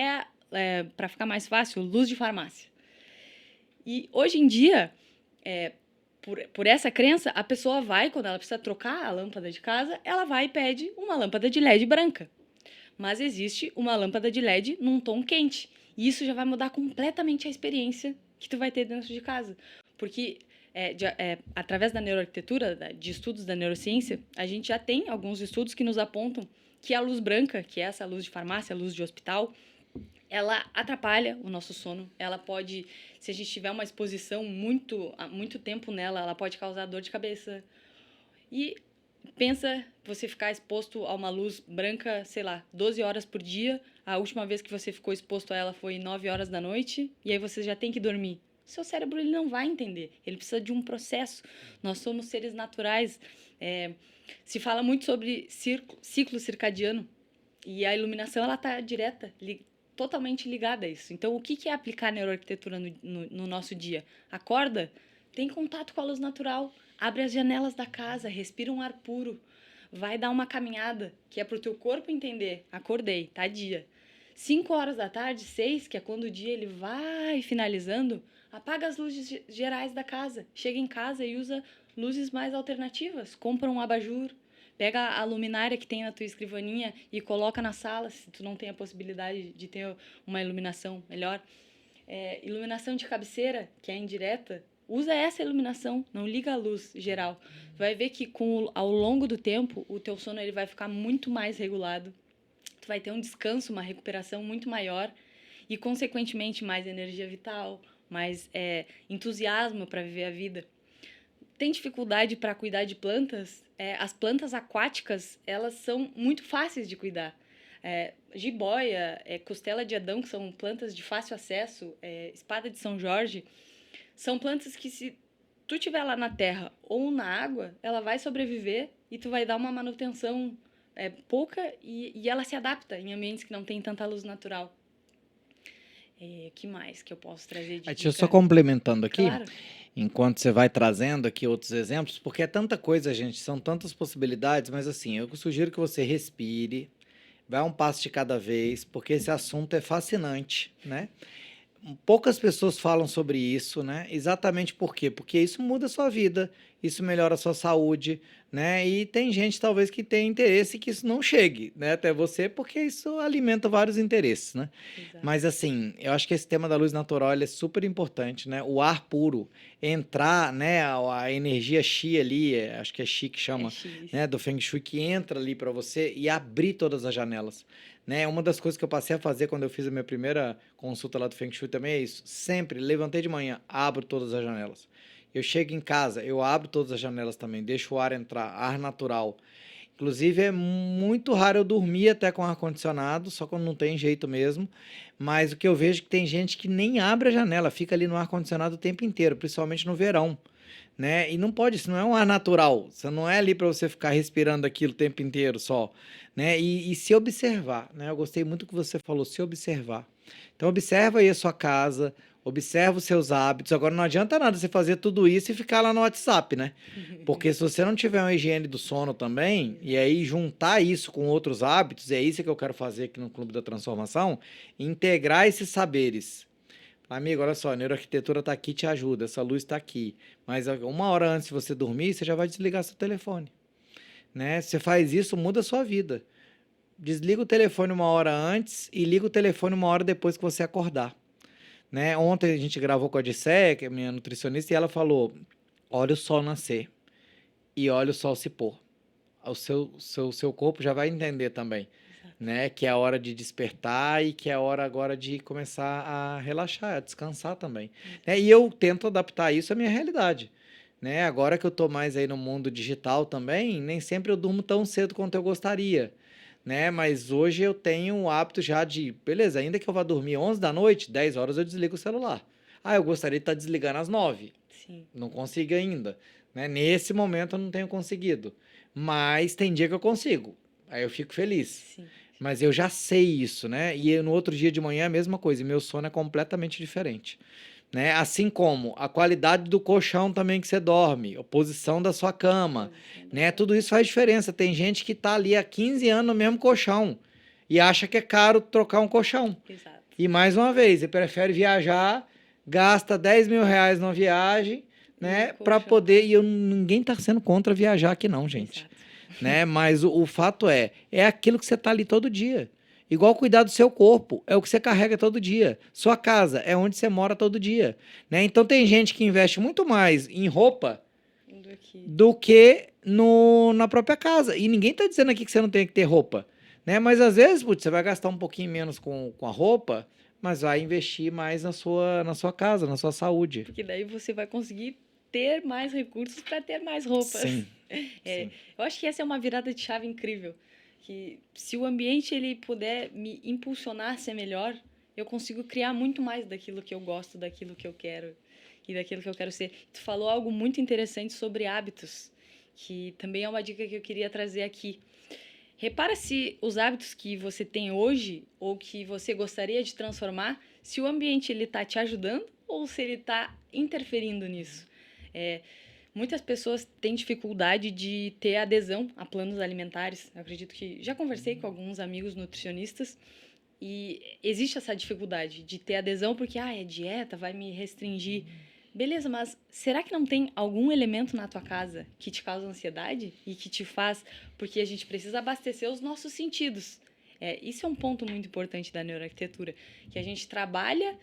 para ficar mais fácil, luz de farmácia. E hoje em dia, por essa crença, a pessoa vai, quando ela precisa trocar a lâmpada de casa, ela vai e pede uma lâmpada de LED branca. Mas existe uma lâmpada de LED num tom quente. E isso já vai mudar completamente a experiência que tu vai ter dentro de casa. Porque através da neuroarquitetura, de estudos da neurociência, a gente já tem alguns estudos que nos apontam que a luz branca, que é essa luz de farmácia, a luz de hospital, ela atrapalha o nosso sono. Ela pode, se a gente tiver uma exposição muito tempo nela, ela pode causar dor de cabeça. E pensa você ficar exposto a uma luz branca, sei lá, 12 horas por dia. A última vez que você ficou exposto a ela foi 9 horas da noite. E aí você já tem que dormir. Seu cérebro ele não vai entender. Ele precisa de um processo. Nós somos seres naturais. Se fala muito sobre ciclo circadiano. E a iluminação ela está totalmente ligada a isso. Então, o que é aplicar neuroarquitetura no nosso dia? Acorda, tem contato com a luz natural, abre as janelas da casa, respira um ar puro, vai dar uma caminhada, que é para o teu corpo entender, acordei, tá dia. 5 horas da tarde, 6, que é quando o dia ele vai finalizando, apaga as luzes gerais da casa, chega em casa e usa luzes mais alternativas, compra um abajur, pega a luminária que tem na tua escrivaninha e coloca na sala, se tu não tem a possibilidade de ter uma iluminação melhor. Iluminação de cabeceira, que é indireta, usa essa iluminação, não liga a luz geral. Vai ver que ao longo do tempo, o teu sono ele vai ficar muito mais regulado. Tu vai ter um descanso, uma recuperação muito maior e, consequentemente, mais energia vital, mais entusiasmo para viver a vida. Tem dificuldade para cuidar de plantas? As plantas aquáticas, elas são muito fáceis de cuidar. Jiboia, costela de Adão, que são plantas de fácil acesso, espada de São Jorge, são plantas que se tu tiver lá na terra ou na água, ela vai sobreviver e tu vai dar uma manutenção pouca e ela se adapta em ambientes que não tem tanta luz natural. Que mais que eu posso trazer de dica? Deixa eu só complementando aqui, Claro. Enquanto você vai trazendo aqui outros exemplos, porque é tanta coisa, gente, são tantas possibilidades, mas assim, eu sugiro que você respire, vai um passo de cada vez, porque esse assunto é fascinante, né? Poucas pessoas falam sobre isso, né? Exatamente por quê? Porque isso muda a sua vida, isso melhora a sua saúde, né? E tem gente talvez que tenha interesse que isso não chegue, né, até você, porque isso alimenta vários interesses, né? Exato. Mas assim, eu acho que esse tema da luz natural ele é super importante, né? O ar puro, entrar, né? A energia Qi ali, acho que é Qi que chama, né? Do Feng Shui que entra ali para você e abrir todas as janelas. Né? Uma das coisas que eu passei a fazer quando eu fiz a minha primeira consulta lá do Feng Shui também é isso. Sempre levantei de manhã, abro todas as janelas. Eu chego em casa, eu abro todas as janelas também, deixo o ar entrar, ar natural. Inclusive é muito raro eu dormir até com ar-condicionado, só quando não tem jeito mesmo. Mas o que eu vejo é que tem gente que nem abre a janela, fica ali no ar-condicionado o tempo inteiro, principalmente no verão. Né? E não pode, isso não é um ar natural. Você não é ali para você ficar respirando aquilo o tempo inteiro só, né? E se observar, né? Eu gostei muito que você falou, se observar. Então observa aí a sua casa, observa os seus hábitos. Agora não adianta nada você fazer tudo isso e ficar lá no WhatsApp, né? Porque se você não tiver uma higiene do sono também, e aí juntar isso com outros hábitos, é isso que eu quero fazer aqui no Clube da Transformação, integrar esses saberes. Amigo, olha só, a neuroarquitetura está aqui, te ajuda, essa luz está aqui. Mas 1 hora antes de você dormir, você já vai desligar seu telefone. Né? Se você faz isso, muda a sua vida. Desliga o telefone 1 hora antes e liga o telefone 1 hora depois que você acordar. Né? Ontem a gente gravou com a Dissé, que é minha nutricionista, e ela falou, olha o sol nascer e olha o sol se pôr. O seu corpo já vai entender também. Né, que é a hora de despertar e que é a hora agora de começar a relaxar, a descansar também. Né? E eu tento adaptar isso à minha realidade. Né? Agora que eu estou mais aí no mundo digital também, nem sempre eu durmo tão cedo quanto eu gostaria. né? Mas hoje eu tenho o hábito já de, beleza, ainda que eu vá dormir 11 da noite, 10 horas eu desligo o celular. Ah, eu gostaria de estar desligando às 9. Sim. Não consigo ainda, né? Nesse momento eu não tenho conseguido, mas tem dia que eu consigo. Aí eu fico feliz. Sim. Mas eu já sei isso, né? E no outro dia de manhã é a mesma coisa, e meu sono é completamente diferente, né? Assim como a qualidade do colchão também que você dorme, a posição da sua cama, né? Tudo isso faz diferença. Tem gente que tá ali há 15 anos no mesmo colchão e acha que é caro trocar um colchão. Exato. E mais uma vez, ele prefere viajar, gasta 10 mil reais numa viagem, né? Para colchão. poder. E ninguém tá sendo contra viajar aqui, não, gente. Exato. Né? Mas o fato é aquilo que você tá ali todo dia. Igual cuidar do seu corpo, é o que você carrega todo dia. Sua casa é onde você mora todo dia, né? Então tem gente que investe muito mais em roupa do que na própria casa. E ninguém tá dizendo aqui que você não tem que ter roupa, né? Mas às vezes, putz, você vai gastar um pouquinho menos com a roupa, mas vai investir mais na sua casa, na sua saúde. Porque daí você vai conseguir ter mais recursos para ter mais roupas. Sim. Sim. Eu acho que essa é uma virada de chave incrível. Que se o ambiente ele puder me impulsionar a ser melhor, eu consigo criar muito mais daquilo que eu gosto, daquilo que eu quero e daquilo que eu quero ser. Tu falou algo muito interessante sobre hábitos, que também é uma dica que eu queria trazer aqui. Repara se os hábitos que você tem hoje ou que você gostaria de transformar, se o ambiente ele está te ajudando ou se ele está interferindo nisso. Muitas pessoas têm dificuldade de ter adesão a planos alimentares. Eu acredito que já conversei com alguns amigos nutricionistas e existe essa dificuldade de ter adesão porque é dieta, vai me restringir. Beleza, mas será que não tem algum elemento na tua casa que te causa ansiedade e que te faz... Porque a gente precisa abastecer os nossos sentidos. Isso é um ponto muito importante da neuroarquitetura, que a gente trabalha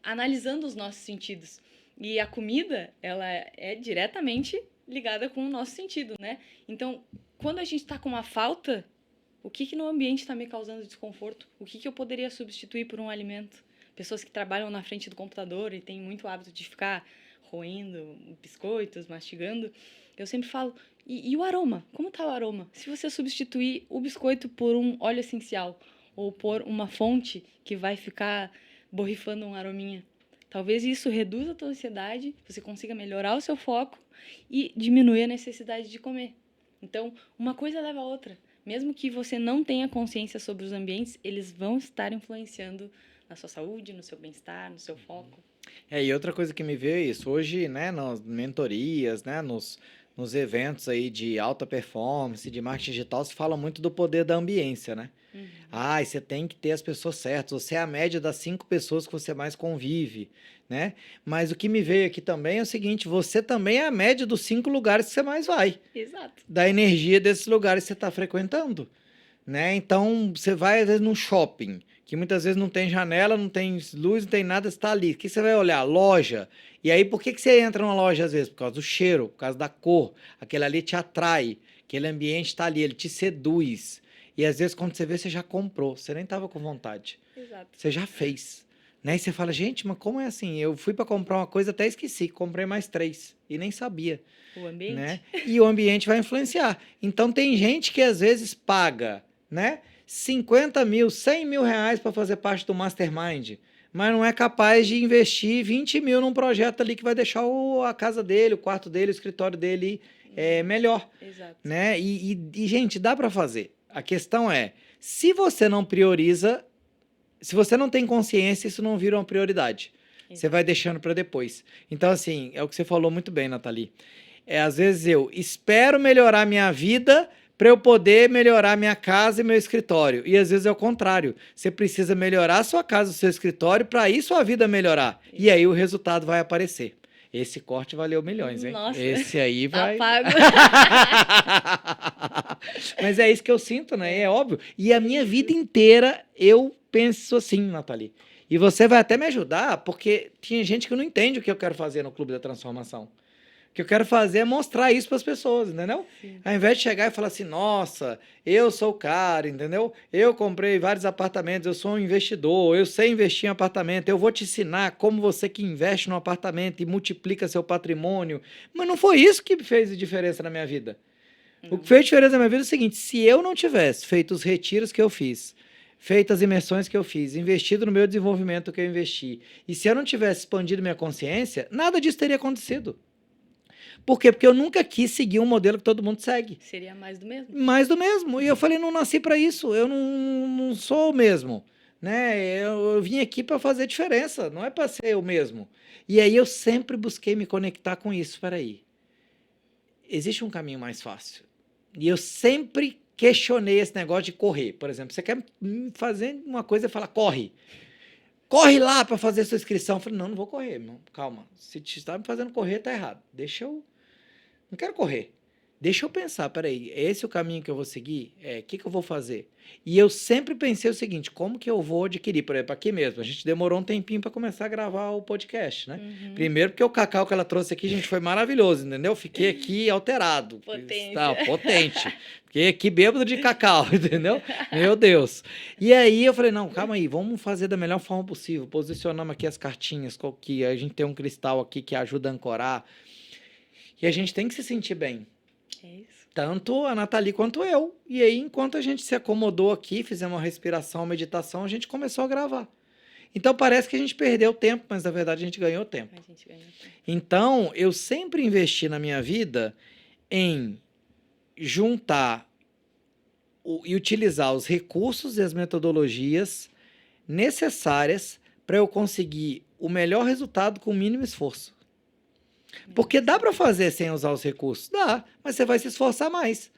analisando os nossos sentidos. E a comida, ela é diretamente ligada com o nosso sentido, né? Então, quando a gente está com uma falta, o que no ambiente está me causando desconforto? O que eu poderia substituir por um alimento? Pessoas que trabalham na frente do computador e têm muito hábito de ficar roendo biscoitos, mastigando, eu sempre falo, e o aroma? Como está o aroma? Se você substituir o biscoito por um óleo essencial ou por uma fonte que vai ficar borrifando um arominha, talvez isso reduza a tua ansiedade, você consiga melhorar o seu foco e diminuir a necessidade de comer. Então, uma coisa leva a outra. Mesmo que você não tenha consciência sobre os ambientes, eles vão estar influenciando na sua saúde, no seu bem-estar, no seu foco. E outra coisa que me veio é isso. Hoje, né, nas mentorias, né, nos eventos aí de alta performance, de marketing digital, se fala muito do poder da ambiência, né? E você tem que ter as pessoas certas. Você é a média das 5 pessoas que você mais convive, né? Mas o que me veio aqui também é o seguinte, você também é a média dos 5 lugares que você mais vai. Exato. Da energia desses lugares que você está frequentando, né? Então, você vai, às vezes, num shopping, que muitas vezes não tem janela, não tem luz, não tem nada, você está ali. O que você vai olhar? Loja. E aí, por que você entra numa loja, às vezes? Por causa do cheiro, por causa da cor. Aquele ali te atrai, aquele ambiente está ali, ele te seduz. E às vezes, quando você vê, você já comprou, você nem estava com vontade. Exato. Você já fez. Né? E você fala, gente, mas como é assim? Eu fui para comprar uma coisa, até esqueci, comprei mais 3 e nem sabia. O ambiente? Né? E o ambiente vai influenciar. Então, tem gente que às vezes paga, né, 50 mil, 100 mil reais para fazer parte do Mastermind, mas não é capaz de investir 20 mil num projeto ali que vai deixar a casa dele, o quarto dele, o escritório dele melhor. Exato. Né? E, gente, dá para fazer. A questão é, se você não prioriza, se você não tem consciência, isso não vira uma prioridade. Exato. Você vai deixando para depois. Então, assim, é o que você falou muito bem, Nathalie. Às vezes eu espero melhorar minha vida para eu poder melhorar minha casa e meu escritório. E às vezes é o contrário. Você precisa melhorar a sua casa e o seu escritório para aí sua vida melhorar. E aí o resultado vai aparecer. Esse corte valeu milhões, hein? Nossa, esse aí vai... Apago. Mas é isso que eu sinto, né? É óbvio. E a minha vida inteira eu penso assim, Nathalie. E você vai até me ajudar, porque tinha gente que não entende o que eu quero fazer no Clube da Transformação. O que eu quero fazer é mostrar isso para as pessoas, entendeu? Sim. Ao invés de chegar e falar assim, nossa, eu sou o cara, entendeu? Eu comprei vários apartamentos, eu sou um investidor, eu sei investir em apartamento, eu vou te ensinar como você que investe no apartamento e multiplica seu patrimônio. Mas não foi isso que fez diferença na minha vida. O que fez diferença na minha vida é o seguinte, se eu não tivesse feito os retiros que eu fiz, feito as imersões que eu fiz, investido no meu desenvolvimento que eu investi, e se eu não tivesse expandido minha consciência, nada disso teria acontecido. Por quê? Porque eu nunca quis seguir um modelo que todo mundo segue. Seria mais do mesmo. Mais do mesmo. E eu falei, não nasci para isso, eu não sou o mesmo. Né? Eu vim aqui para fazer diferença, não é para ser o mesmo. E aí eu sempre busquei me conectar com isso. Espera aí, existe um caminho mais fácil. E eu sempre questionei esse negócio de correr. Por exemplo, você quer fazer uma coisa e fala, corre. Corre lá para fazer sua inscrição. Eu falei, não vou correr, irmão. Calma. Se te está me fazendo correr, tá errado. Não quero correr. Deixa eu pensar, peraí, esse é o caminho que eu vou seguir? O que eu vou fazer? E eu sempre pensei o seguinte, como que eu vou adquirir? Por exemplo, aqui mesmo, a gente demorou um tempinho para começar a gravar o podcast, né? Primeiro porque o cacau que ela trouxe aqui, gente, foi maravilhoso, entendeu? Fiquei aqui alterado. Potente. Fiquei aqui bêbado de cacau, entendeu? Meu Deus. E aí eu falei, não, calma aí, vamos fazer da melhor forma possível. Posicionamos aqui as cartinhas, que a gente tem um cristal aqui que ajuda a ancorar. E a gente tem que se sentir bem. É isso. Tanto a Nathalie quanto eu. E aí, enquanto a gente se acomodou aqui, fizemos uma respiração, uma meditação, a gente começou a gravar. Então, parece que a gente perdeu tempo, mas na verdade a gente ganhou tempo. Então, eu sempre investi na minha vida em juntar e utilizar os recursos e as metodologias necessárias para eu conseguir o melhor resultado com o mínimo esforço. Porque dá para fazer sem usar os recursos? Dá, mas você vai se esforçar mais.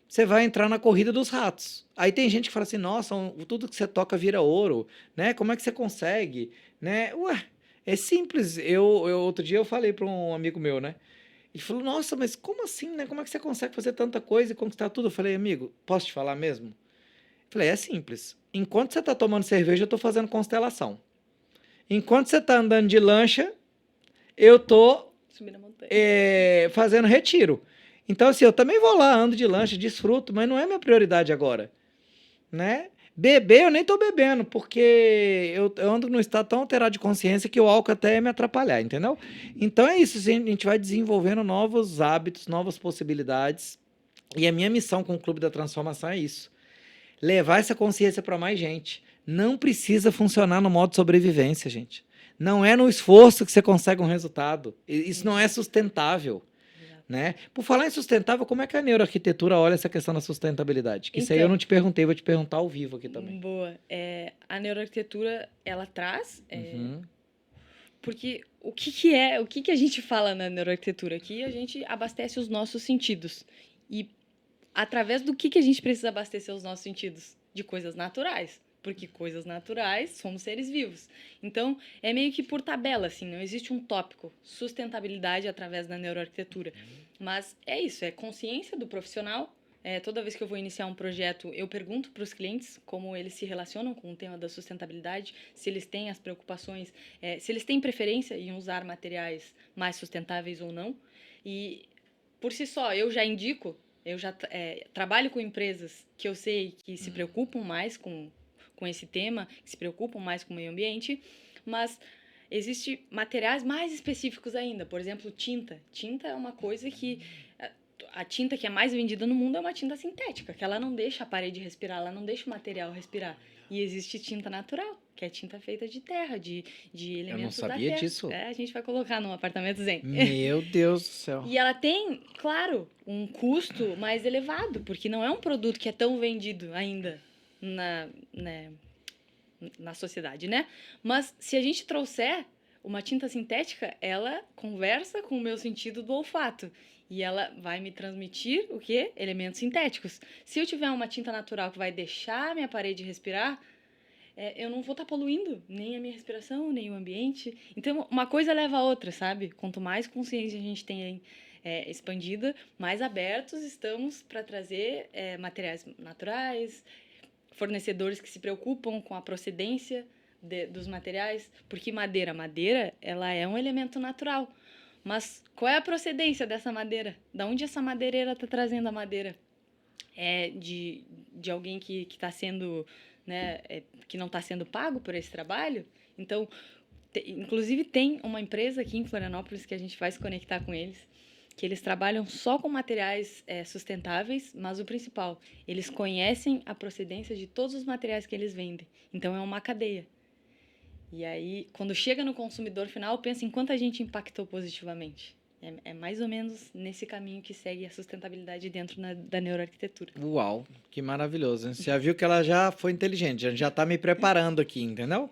Você vai entrar na corrida dos ratos. Aí tem gente que fala assim, nossa, tudo que você toca vira ouro, né? Como é que você consegue? Né? Ué, é simples. Outro dia eu falei para um amigo meu, né? Ele falou, nossa, mas como assim, né? Como é que você consegue fazer tanta coisa e conquistar tudo? Eu falei, amigo, posso te falar mesmo? Eu falei, é simples. Enquanto você está tomando cerveja, eu estou fazendo constelação. Enquanto você está andando de lancha, eu estou fazendo retiro. Então, assim, eu também vou lá, ando de lancha, desfruto, mas não é minha prioridade agora, né? Beber, eu nem tô bebendo, porque eu ando num estado tão alterado de consciência que o álcool até ia me atrapalhar, entendeu? Então é isso, assim, a gente vai desenvolvendo novos hábitos, novas possibilidades, e a minha missão com o Clube da Transformação é isso, levar essa consciência para mais gente. Não precisa funcionar no modo sobrevivência, gente. Não é no esforço que você consegue um resultado. Isso não é sustentável. Né? Por falar em sustentável, como é que a neuroarquitetura olha essa questão da sustentabilidade? Que isso aí eu não te perguntei, vou te perguntar ao vivo aqui também. Boa. A neuroarquitetura, ela traz... Porque o que a gente fala na neuroarquitetura? Que a gente abastece os nossos sentidos. E através do que a gente precisa abastecer os nossos sentidos? De coisas naturais. Porque coisas naturais, somos seres vivos. Então, é meio que por tabela, assim, não existe um tópico, sustentabilidade através da neuroarquitetura. Mas é isso, é consciência do profissional. Toda vez que eu vou iniciar um projeto, eu pergunto para os clientes como eles se relacionam com o tema da sustentabilidade, se eles têm as preocupações, se eles têm preferência em usar materiais mais sustentáveis ou não. E, por si só, eu já indico, eu já trabalho com empresas que eu sei que se preocupam mais com esse tema, que se preocupam mais com o meio ambiente, mas existem materiais mais específicos ainda. Por exemplo, tinta. Tinta é uma coisa que... A tinta que é mais vendida no mundo é uma tinta sintética, que ela não deixa a parede respirar, ela não deixa o material respirar. E existe tinta natural, que é tinta feita de terra, de elementos da terra. Eu não sabia disso. A gente vai colocar num apartamento zen. Meu Deus do céu. E ela tem, claro, um custo mais elevado, porque não é um produto que é tão vendido ainda na sociedade, né? Mas se a gente trouxer uma tinta sintética, ela conversa com o meu sentido do olfato. E ela vai me transmitir o quê? Elementos sintéticos. Se eu tiver uma tinta natural que vai deixar a minha parede respirar, eu não vou estar poluindo nem a minha respiração, nem o ambiente. Então, uma coisa leva a outra, sabe? Quanto mais consciência a gente tem expandida, mais abertos estamos para trazer materiais naturais, fornecedores que se preocupam com a procedência dos materiais, porque madeira, ela é um elemento natural. Mas qual é a procedência dessa madeira? Da onde essa madeireira está trazendo a madeira? É de alguém que está sendo, né, que não está sendo pago por esse trabalho? Então, inclusive tem uma empresa aqui em Florianópolis que a gente vai se conectar com eles, que eles trabalham só com materiais sustentáveis, mas o principal, eles conhecem a procedência de todos os materiais que eles vendem. Então, é uma cadeia. E aí, quando chega no consumidor final, pensa em quanta gente impactou positivamente. É mais ou menos nesse caminho que segue a sustentabilidade dentro da neuroarquitetura. Uau, que maravilhoso. Você já viu que ela já foi inteligente, já está me preparando aqui, entendeu?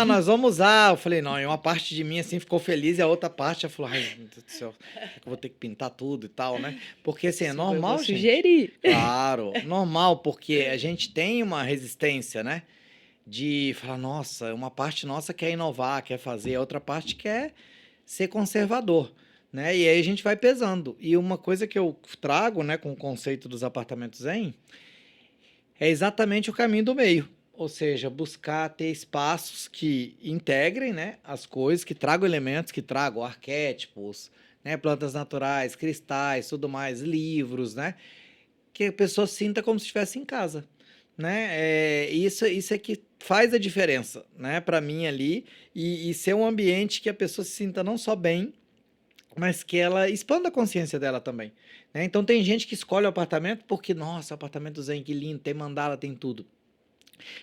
Nós vamos usar. Eu falei, não, e uma parte de mim assim ficou feliz e a outra parte já falou, ai, meu Deus do céu, eu vou ter que pintar tudo e tal, né? Porque assim, é normal, eu vou gente. sugerir. Claro, normal, porque a gente tem uma resistência, né? De falar, nossa, uma parte nossa quer inovar, quer fazer, a outra parte quer ser conservador. Né? E aí a gente vai pesando. E uma coisa que eu trago, né, com o conceito dos apartamentos Zen é exatamente o caminho do meio. Ou seja, buscar ter espaços que integrem, né, as coisas, que tragam elementos, que tragam arquétipos, né, plantas naturais, cristais, tudo mais, livros, né, que a pessoa sinta como se estivesse em casa. Né? Isso é que faz a diferença, né, para mim ali, e ser um ambiente que a pessoa se sinta não só bem, mas que ela expanda a consciência dela também, né? Então tem gente que escolhe o apartamento porque, nossa, apartamento zen, que lindo, tem mandala, tem tudo.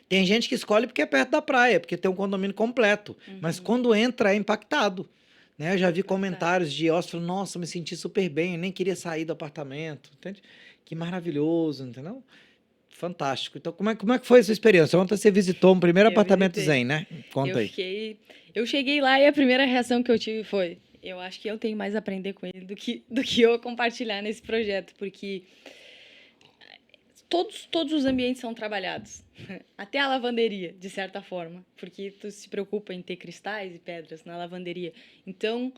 Tem gente que escolhe porque é perto da praia, porque tem um condomínio completo, mas quando entra é impactado, né? Eu já vi comentários de hóspedes, nossa, me senti super bem, eu nem queria sair do apartamento, entende? Que maravilhoso, entendeu? Fantástico. Então, como é que foi a sua experiência? Ontem você visitou um primeiro apartamento zen, né? Conta aí. Eu cheguei lá e a primeira reação que eu tive foi: eu acho que eu tenho mais a aprender com ele do que eu compartilhar nesse projeto, porque todos os ambientes são trabalhados. Até a lavanderia, de certa forma, porque tu se preocupa em ter cristais e pedras na lavanderia. Então,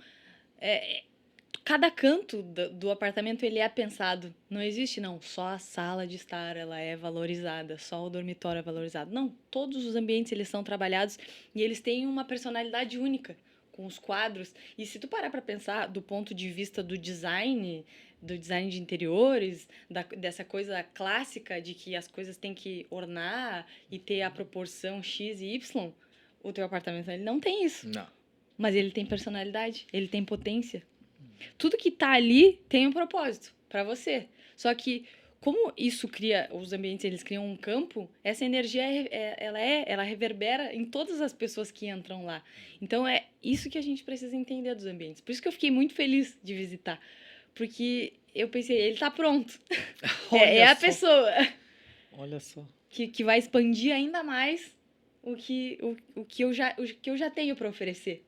cada canto do apartamento ele é pensado. Não existe, não, só a sala de estar ela é valorizada, só o dormitório é valorizado. Não, todos os ambientes eles são trabalhados e eles têm uma personalidade única com os quadros. E se tu parar para pensar do ponto de vista do design de interiores, dessa coisa clássica de que as coisas têm que ornar e ter a proporção X e Y, o teu apartamento ele não tem isso. Não. Mas ele tem personalidade, ele tem potência. Tudo que tá ali tem um propósito para você. Só que como isso cria, os ambientes eles criam um campo, essa energia ela reverbera em todas as pessoas que entram lá. Então é isso que a gente precisa entender dos ambientes. Por isso que eu fiquei muito feliz de visitar, porque eu pensei, ele tá pronto. É a pessoa. Olha só. Que vai expandir ainda mais o que eu já tenho para oferecer.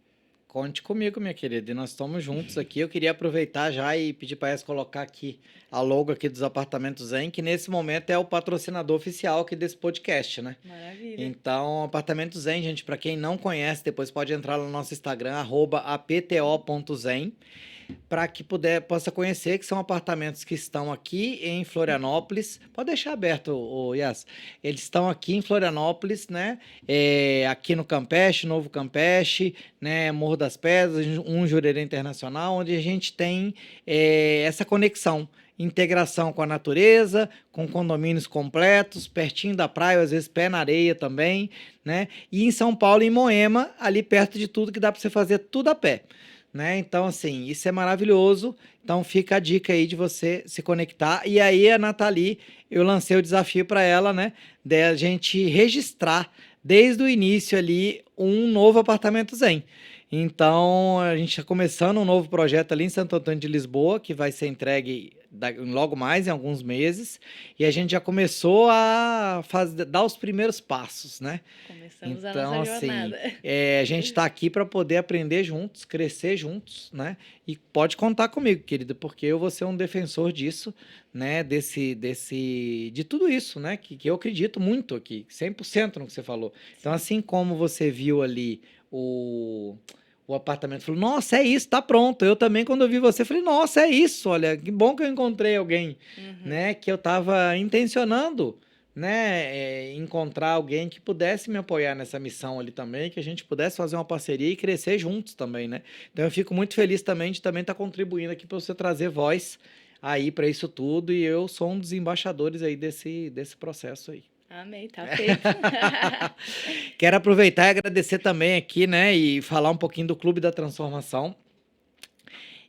Conte comigo, minha querida, e nós estamos juntos aqui. Eu queria aproveitar já e pedir para elas colocar aqui a logo aqui dos Apartamentos Zen, que nesse momento é o patrocinador oficial aqui desse podcast, né? Maravilha. Então, Apartamentos Zen, gente, para quem não conhece, depois pode entrar no nosso Instagram, @apto.zen, para que possa conhecer, que são apartamentos que estão aqui em Florianópolis. Pode deixar aberto, Yas. Eles estão aqui em Florianópolis, né? Aqui no Campeche, Novo Campeche, né? Morro das Pedras, um Jurerê Internacional, onde a gente tem essa conexão, integração com a natureza, com condomínios completos, pertinho da praia, às vezes pé na areia também, né? E em São Paulo, em Moema, ali perto de tudo, que dá para você fazer tudo a pé. Né? Então, assim, isso é maravilhoso. Então, fica a dica aí de você se conectar. E aí, a Nathalie, eu lancei o desafio para ela, né? De a gente registrar desde o início ali um novo apartamento Zen. Então, a gente está começando um novo projeto ali em Santo Antônio de Lisboa, que vai ser entregue logo mais, em alguns meses. E a gente já começou a dar os primeiros passos, né? Começamos a Então, nossa assim, jornada. a gente está aqui para poder aprender juntos, crescer juntos, né? E pode contar comigo, querida, porque eu vou ser um defensor disso, né? De tudo isso, né? Que eu acredito muito aqui, 100% no que você falou. Então, assim como você viu ali o apartamento, falou, nossa, é isso, tá pronto. Eu também, quando eu vi você, falei, nossa, é isso, olha, que bom que eu encontrei alguém, né? Que eu estava intencionando, né, encontrar alguém que pudesse me apoiar nessa missão ali também, que a gente pudesse fazer uma parceria e crescer juntos também, né? Então eu fico muito feliz também de também estar contribuindo aqui para você trazer voz aí para isso tudo, e eu sou um dos embaixadores aí desse processo aí. Amei, tá feito. Quero aproveitar e agradecer também aqui, né, e falar um pouquinho do Clube da Transformação.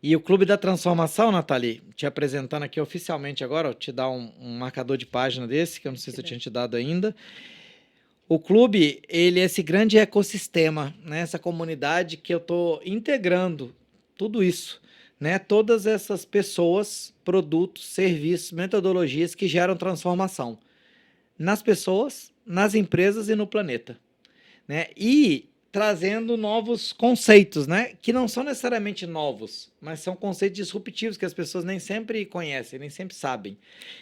E o Clube da Transformação, Nathalie, te apresentando aqui oficialmente agora, vou te dar um marcador de página desse, que eu não sei se eu tinha te dado ainda. O clube, ele é esse grande ecossistema, né? Essa comunidade que eu estou integrando tudo isso, né? Todas essas pessoas, produtos, serviços, metodologias que geram transformação nas pessoas, nas empresas e no planeta, né? E trazendo novos conceitos, né? Que não são necessariamente novos, mas são conceitos disruptivos que as pessoas nem sempre conhecem, nem sempre sabem.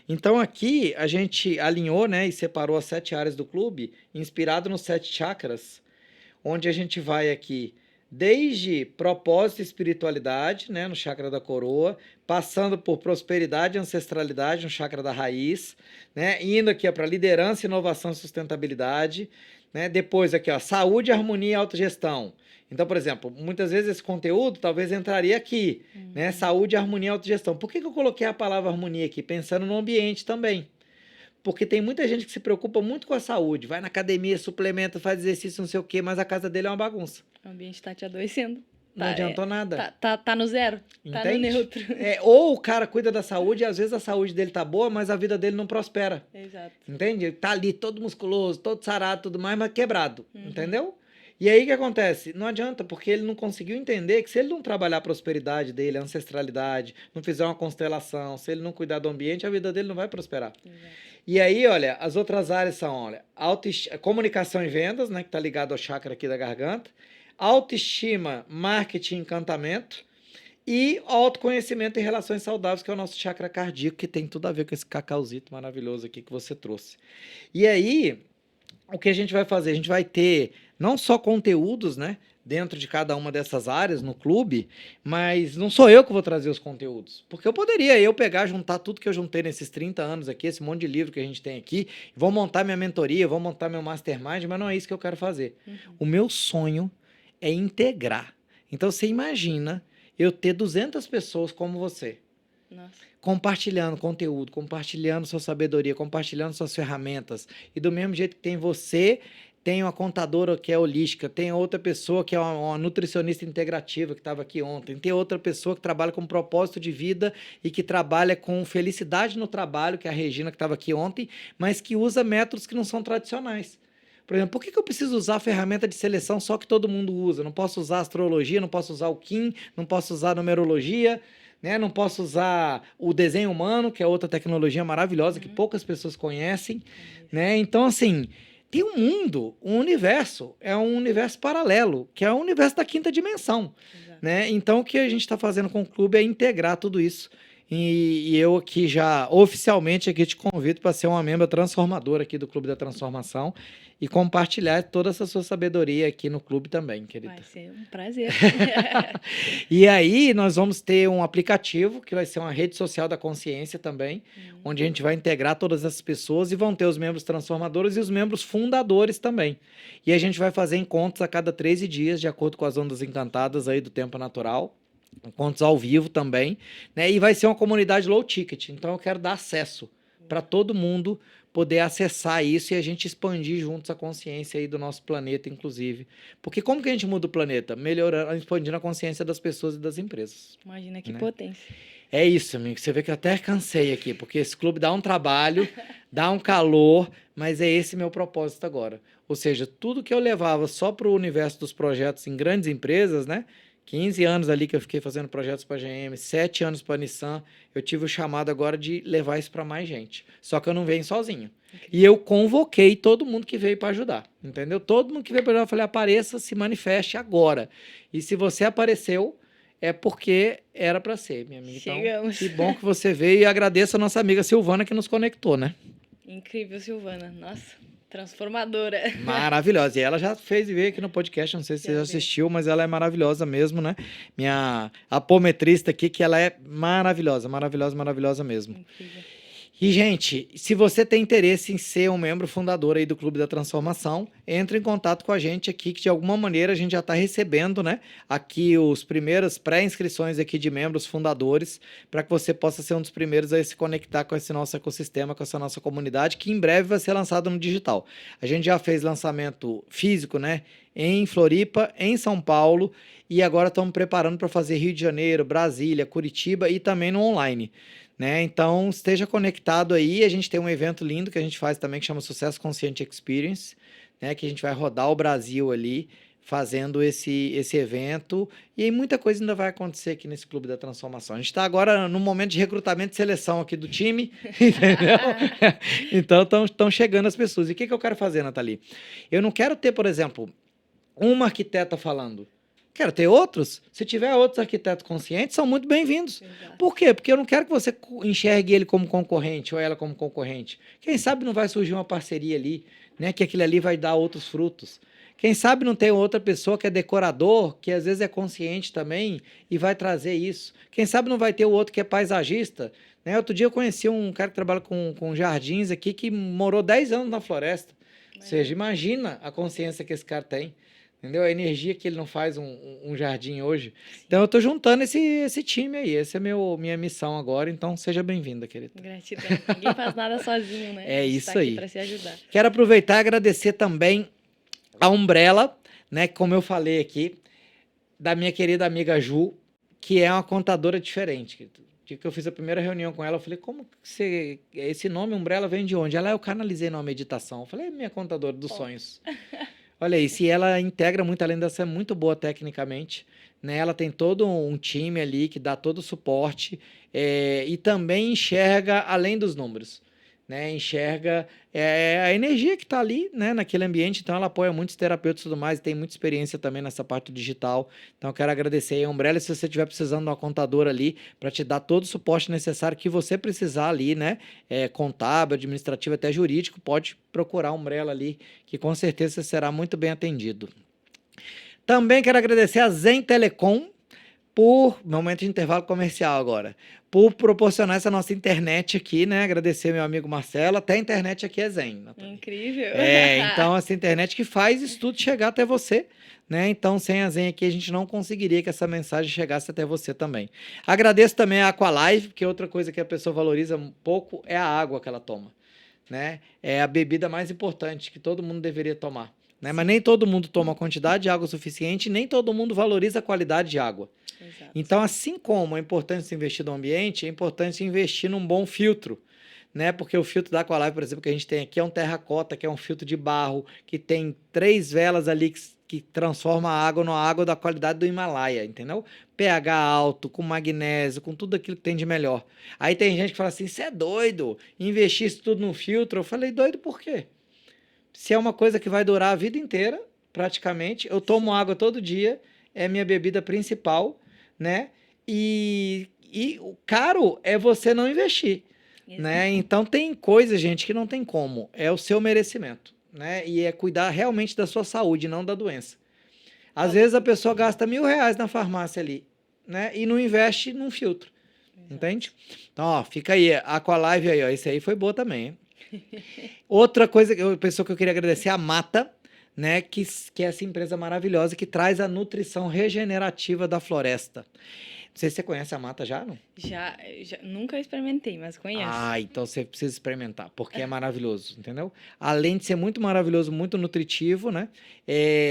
Então aqui a gente alinhou, né, e separou as 7 áreas do clube, inspirado nos 7 chakras, onde a gente vai aqui desde propósito e espiritualidade, né, no chakra da coroa, passando por prosperidade e ancestralidade, no chakra da raiz, né, indo aqui para liderança, inovação e sustentabilidade, né, depois aqui, ó, saúde, harmonia e autogestão. Então, por exemplo, muitas vezes esse conteúdo talvez entraria aqui, né, saúde, harmonia e autogestão. Por que eu coloquei a palavra harmonia aqui? Pensando no ambiente também. Porque tem muita gente que se preocupa muito com a saúde, vai na academia, suplementa, faz exercício, não sei o quê, mas a casa dele é uma bagunça. O ambiente está te adoecendo. Não adiantou nada. Tá no zero, tá no Entende? neutro. Ou o cara cuida da saúde e às vezes a saúde dele tá boa, mas a vida dele não prospera. Exato. Entende? Ele tá ali todo musculoso, todo sarado, tudo mais, mas quebrado. Entendeu? E aí o que acontece? Não adianta, porque ele não conseguiu entender que se ele não trabalhar a prosperidade dele, a ancestralidade, não fizer uma constelação, se ele não cuidar do ambiente, a vida dele não vai prosperar. Exato. E aí, olha, as outras áreas são, olha, comunicação e vendas, né, que tá ligado ao chakra aqui da garganta, autoestima, marketing, encantamento e autoconhecimento e relações saudáveis, que é o nosso chakra cardíaco, que tem tudo a ver com esse cacauzito maravilhoso aqui que você trouxe. E aí, o que a gente vai fazer? A gente vai ter não só conteúdos, né, dentro de cada uma dessas áreas no clube, mas não sou eu que vou trazer os conteúdos. Porque eu poderia pegar, juntar tudo que eu juntei nesses 30 anos aqui, esse monte de livro que a gente tem aqui, vou montar minha mentoria, vou montar meu mastermind, mas não é isso que eu quero fazer. O meu sonho é integrar. Então você imagina eu ter 200 pessoas como você. Nossa. Compartilhando conteúdo, compartilhando sua sabedoria, compartilhando suas ferramentas. E do mesmo jeito que tem você, tem uma contadora que é holística, tem outra pessoa que é uma nutricionista integrativa que estava aqui ontem, tem outra pessoa que trabalha com propósito de vida e que trabalha com felicidade no trabalho, que é a Regina que estava aqui ontem, mas que usa métodos que não são tradicionais. Por exemplo, por que eu preciso usar a ferramenta de seleção só que todo mundo usa? Não posso usar astrologia, não posso usar o Kim, não posso usar numerologia, né? Não posso usar o desenho humano, que é outra tecnologia maravilhosa que poucas pessoas conhecem, né? Então, assim, tem um mundo, um universo, é um universo paralelo, que é o universo da quinta dimensão, né? Então, o que a gente está fazendo com o clube é integrar tudo isso. E eu aqui já, oficialmente, aqui te convido para ser uma membro transformadora aqui do Clube da Transformação e compartilhar toda essa sua sabedoria aqui no clube também, querida. Vai ser um prazer. E aí nós vamos ter um aplicativo que vai ser uma rede social da consciência também, onde a gente vai integrar todas essas pessoas e vão ter os membros transformadores e os membros fundadores também. E a gente vai fazer encontros a cada 13 dias, de acordo com as ondas encantadas aí do tempo natural. Encontros ao vivo também, né? E vai ser uma comunidade low ticket, então eu quero dar acesso para todo mundo poder acessar isso e a gente expandir juntos a consciência aí do nosso planeta, inclusive. Porque como que a gente muda o planeta? Melhorando, expandindo a consciência das pessoas e das empresas. Imagina que né? potência. É isso, amigo. Você vê que eu até cansei aqui, porque esse clube dá um trabalho, dá um calor, mas é esse meu propósito agora. Ou seja, tudo que eu levava só para o universo dos projetos em grandes empresas, né? 15 anos ali que eu fiquei fazendo projetos para a GM, 7 anos para a Nissan, eu tive o chamado agora de levar isso para mais gente. Só que eu não venho sozinho. E eu convoquei todo mundo que veio para ajudar, entendeu? Todo mundo que veio para ajudar, eu falei, apareça, se manifeste agora. E se você apareceu, é porque era para ser, minha amiga. Então, Chegamos. que bom que você veio e agradeço a nossa amiga Silvana que nos conectou, né? Incrível, Silvana. Nossa, transformadora. Maravilhosa. E ela já fez e veio aqui no podcast, não sei se você já assistiu, mas ela é maravilhosa mesmo, né? Minha apometrista aqui, que ela é maravilhosa, maravilhosa, maravilhosa mesmo. Incrível. E, gente, se você tem interesse em ser um membro fundador aí do Clube da Transformação, entre em contato com a gente aqui, que de alguma maneira a gente já está recebendo, né, aqui os primeiras pré-inscrições aqui de membros fundadores, para que você possa ser um dos primeiros a se conectar com esse nosso ecossistema, com essa nossa comunidade, que em breve vai ser lançado no digital. A gente já fez lançamento físico, né, em Floripa, em São Paulo, e agora estamos preparando para fazer Rio de Janeiro, Brasília, Curitiba e também no online. Né? Então, esteja conectado aí. A gente tem um evento lindo que a gente faz também, que chama Sucesso Consciente Experience, né? Que a gente vai rodar o Brasil ali, fazendo esse evento. E aí muita coisa ainda vai acontecer aqui nesse Clube da Transformação. A gente está agora no momento de recrutamento e seleção aqui do time, entendeu? Então, estão chegando as pessoas. E o que eu quero fazer, Nathalie? Eu não quero ter, por exemplo, uma arquiteta falando. Quero ter outros. Se tiver outros arquitetos conscientes, são muito bem-vindos. Por quê? Porque eu não quero que você enxergue ele como concorrente ou ela como concorrente. Quem sabe não vai surgir uma parceria ali, né? Que aquilo ali vai dar outros frutos. Quem sabe não tem outra pessoa que é decorador, que às vezes é consciente também e vai trazer isso. Quem sabe não vai ter o outro que é paisagista. Né? Outro dia eu conheci um cara que trabalha com jardins aqui que morou 10 anos na floresta. Ou seja, imagina a consciência que esse cara tem. Entendeu? A energia que ele não faz um jardim hoje. Então, eu estou juntando esse time aí. Essa é minha missão agora. Então, seja bem-vinda, querida. Gratidão. Ninguém faz nada sozinho, né? É isso tá aí. Para se ajudar. Quero aproveitar e agradecer também a Umbrella, né? Como eu falei aqui, da minha querida amiga Ju, que é uma contadora diferente. O dia que eu fiz a primeira reunião com ela, eu falei, como que esse nome Umbrella vem de onde? Ela, eu canalizei numa meditação. Eu falei, é minha contadora dos sonhos. Olha aí, se ela integra muito, além de ser muito boa tecnicamente, né? Ela tem todo um time ali que dá todo o suporte e também enxerga além dos números, né? Enxerga a energia que está ali, né? Naquele ambiente. Então, ela apoia muitos terapeutas e tudo mais, e tem muita experiência também nessa parte digital. Então, eu quero agradecer aí a Umbrella, se você estiver precisando de uma contadora ali para te dar todo o suporte necessário que você precisar ali, né? Contábil, administrativo, até jurídico, pode procurar a Umbrella ali, que com certeza você será muito bem atendido. Também quero agradecer a Zen Telecom por, momento de intervalo comercial agora, por proporcionar essa nossa internet aqui, né? Agradecer meu amigo Marcelo, até a internet aqui é Zen. Nathalie. Incrível. Então essa internet que faz isso tudo chegar até você, né? Então sem a Zen aqui a gente não conseguiria que essa mensagem chegasse até você também. Agradeço também a Aqualive, porque outra coisa que a pessoa valoriza um pouco é a água que ela toma, né? É a bebida mais importante que todo mundo deveria tomar. Né? Mas nem todo mundo toma a quantidade de água suficiente, nem todo mundo valoriza a qualidade de água. Exato. Então, assim como é importante se investir no ambiente, é importante investir num bom filtro. Né? Porque o filtro da Aqualive, por exemplo, que a gente tem aqui é um terracota, que é um filtro de barro, que tem 3 velas ali que transforma a água numa água da qualidade do Himalaia, entendeu? pH alto, com magnésio, com tudo aquilo que tem de melhor. Aí tem gente que fala assim, você é doido, investir isso tudo no filtro. Eu falei, doido por quê? Se é uma coisa que vai durar a vida inteira, praticamente, eu tomo água todo dia, é minha bebida principal, né? E o caro é você não investir, né? Então tem coisas, gente, que não tem como, é o seu merecimento, né? E é cuidar realmente da sua saúde, não da doença. Às vezes a pessoa gasta R$1.000 na farmácia ali, né? E não investe num filtro, entende? Então, ó, fica aí, a Aqualive aí, ó, esse aí foi boa também, hein? Outra coisa, pessoa que eu queria agradecer é a Mata, né, que é essa empresa maravilhosa que traz a nutrição regenerativa da floresta. Não sei se você conhece a Mata já, não? Já nunca experimentei, mas conheço. Ah, então você precisa experimentar, porque é maravilhoso, entendeu? Além de ser muito maravilhoso, muito nutritivo, né?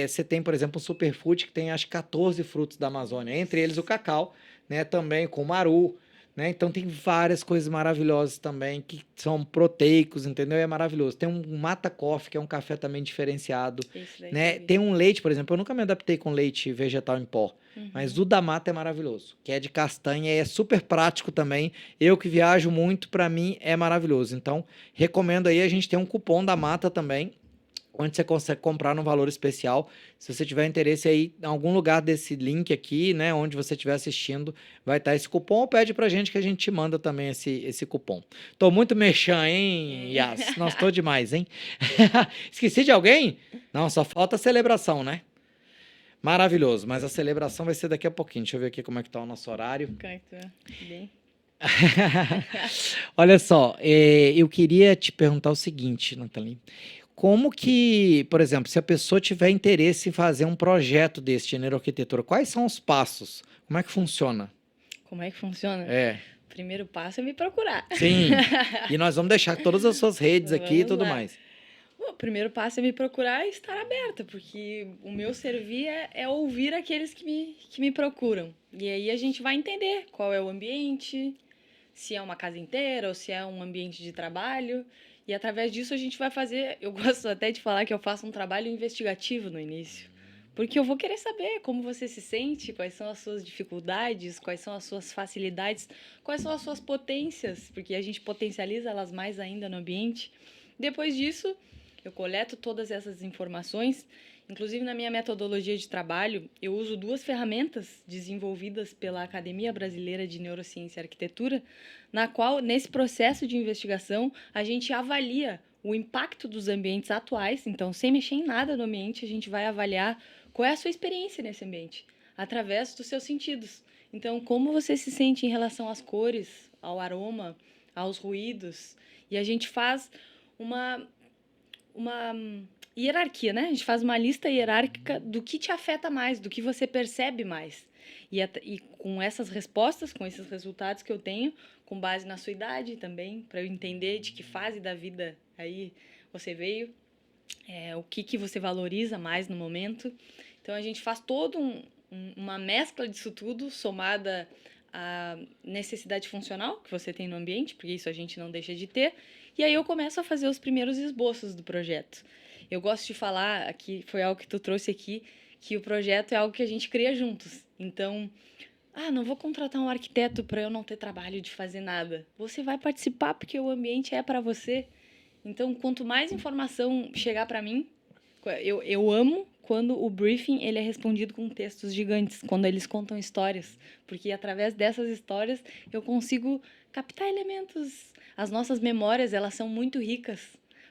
Você tem, por exemplo, um superfood que tem, acho, 14 frutos da Amazônia, entre eles o cacau, né? Também com maru, né? Então tem várias coisas maravilhosas também que são proteicos, entendeu? É maravilhoso. Tem um Mata Coffee, que é um café também diferenciado, né? Tem um leite, por exemplo, eu nunca me adaptei com leite vegetal em pó, mas o da Mata é maravilhoso, que é de castanha e é super prático também. Eu que viajo muito, para mim é maravilhoso. Então, recomendo aí, a gente tem um cupom da Mata também, onde você consegue comprar num valor especial. Se você tiver interesse aí, em algum lugar desse link aqui, né, onde você estiver assistindo, vai estar esse cupom, ou pede pra gente que a gente te manda também esse cupom. Tô muito merchan, hein, Yas? Não, estou demais, hein? Esqueci de alguém? Não, só falta a celebração, né? Maravilhoso, mas a celebração vai ser daqui a pouquinho. Deixa eu ver aqui como é que tá o nosso horário. Bem. Olha só, eu queria te perguntar o seguinte, Nathalie. Como que, por exemplo, se a pessoa tiver interesse em fazer um projeto desse de neuroarquitetura, quais são os passos? Como é que funciona? Como é que funciona? É, O primeiro passo é me procurar. sim. E nós vamos deixar todas as suas redes aqui e Vamos tudo lá. mais. O primeiro passo é me procurar e estar aberta, porque o meu servir é ouvir aqueles que me procuram. E aí a gente vai entender qual é o ambiente, se é uma casa inteira ou se é um ambiente de trabalho. E através disso a gente vai fazer. Eu gosto até de falar que eu faço um trabalho investigativo no início. Porque eu vou querer saber como você se sente, quais são as suas dificuldades, quais são as suas facilidades, quais são as suas potências, porque a gente potencializa elas mais ainda no ambiente. Depois disso, eu coleto todas essas informações. Inclusive, na minha metodologia de trabalho, eu uso duas ferramentas desenvolvidas pela Academia Brasileira de Neurociência e Arquitetura, na qual, nesse processo de investigação, a gente avalia o impacto dos ambientes atuais. Então, sem mexer em nada no ambiente, a gente vai avaliar qual é a sua experiência nesse ambiente, através dos seus sentidos. Então, como você se sente em relação às cores, ao aroma, aos ruídos. E a gente faz uma hierarquia, né? A gente faz uma lista hierárquica do que te afeta mais, do que você percebe mais. E com essas respostas, com esses resultados que eu tenho, com base na sua idade também, para eu entender de que fase da vida aí você veio, o que você valoriza mais no momento. Então, a gente faz todo uma mescla disso tudo, somada à necessidade funcional que você tem no ambiente, porque isso a gente não deixa de ter. E aí eu começo a fazer os primeiros esboços do projeto. Eu gosto de falar, aqui foi algo que tu trouxe aqui, que o projeto é algo que a gente cria juntos. Então, não vou contratar um arquiteto para eu não ter trabalho de fazer nada. Você vai participar porque o ambiente é para você. Então, quanto mais informação chegar para mim, eu amo quando o briefing ele é respondido com textos gigantes, quando eles contam histórias, porque através dessas histórias eu consigo captar elementos. As nossas memórias, elas são muito ricas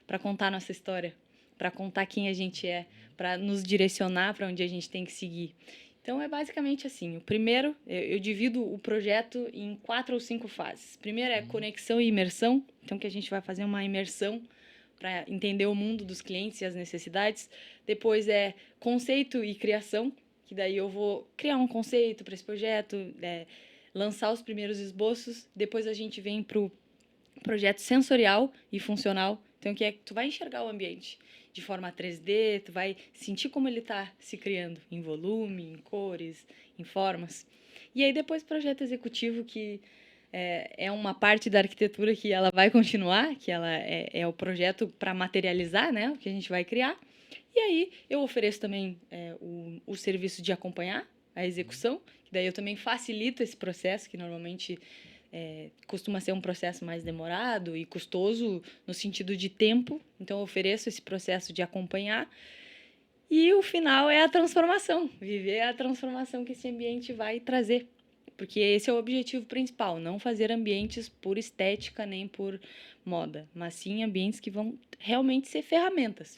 para contar nossa história, para contar quem a gente é, para nos direcionar para onde a gente tem que seguir. Então, é basicamente assim. O primeiro, eu divido o projeto em 4 ou 5 fases. Primeiro é conexão e imersão. Então, que a gente vai fazer uma imersão para entender o mundo dos clientes e as necessidades. Depois é conceito e criação, que daí eu vou criar um conceito para esse projeto, lançar os primeiros esboços. Depois a gente vem para o projeto sensorial e funcional. Então, que é que tu vai enxergar o ambiente de forma 3D, tu vai sentir como ele está se criando, em volume, em cores, em formas. E aí depois projeto executivo, que é uma parte da arquitetura que ela vai continuar, que ela é o projeto para materializar, né, o que a gente vai criar. E aí eu ofereço também o serviço de acompanhar a execução, que daí eu também facilito esse processo, que normalmente costuma ser um processo mais demorado e custoso no sentido de tempo. Então, eu ofereço esse processo de acompanhar. E o final é a transformação, viver a transformação que esse ambiente vai trazer. Porque esse é o objetivo principal, não fazer ambientes por estética nem por moda, mas sim ambientes que vão realmente ser ferramentas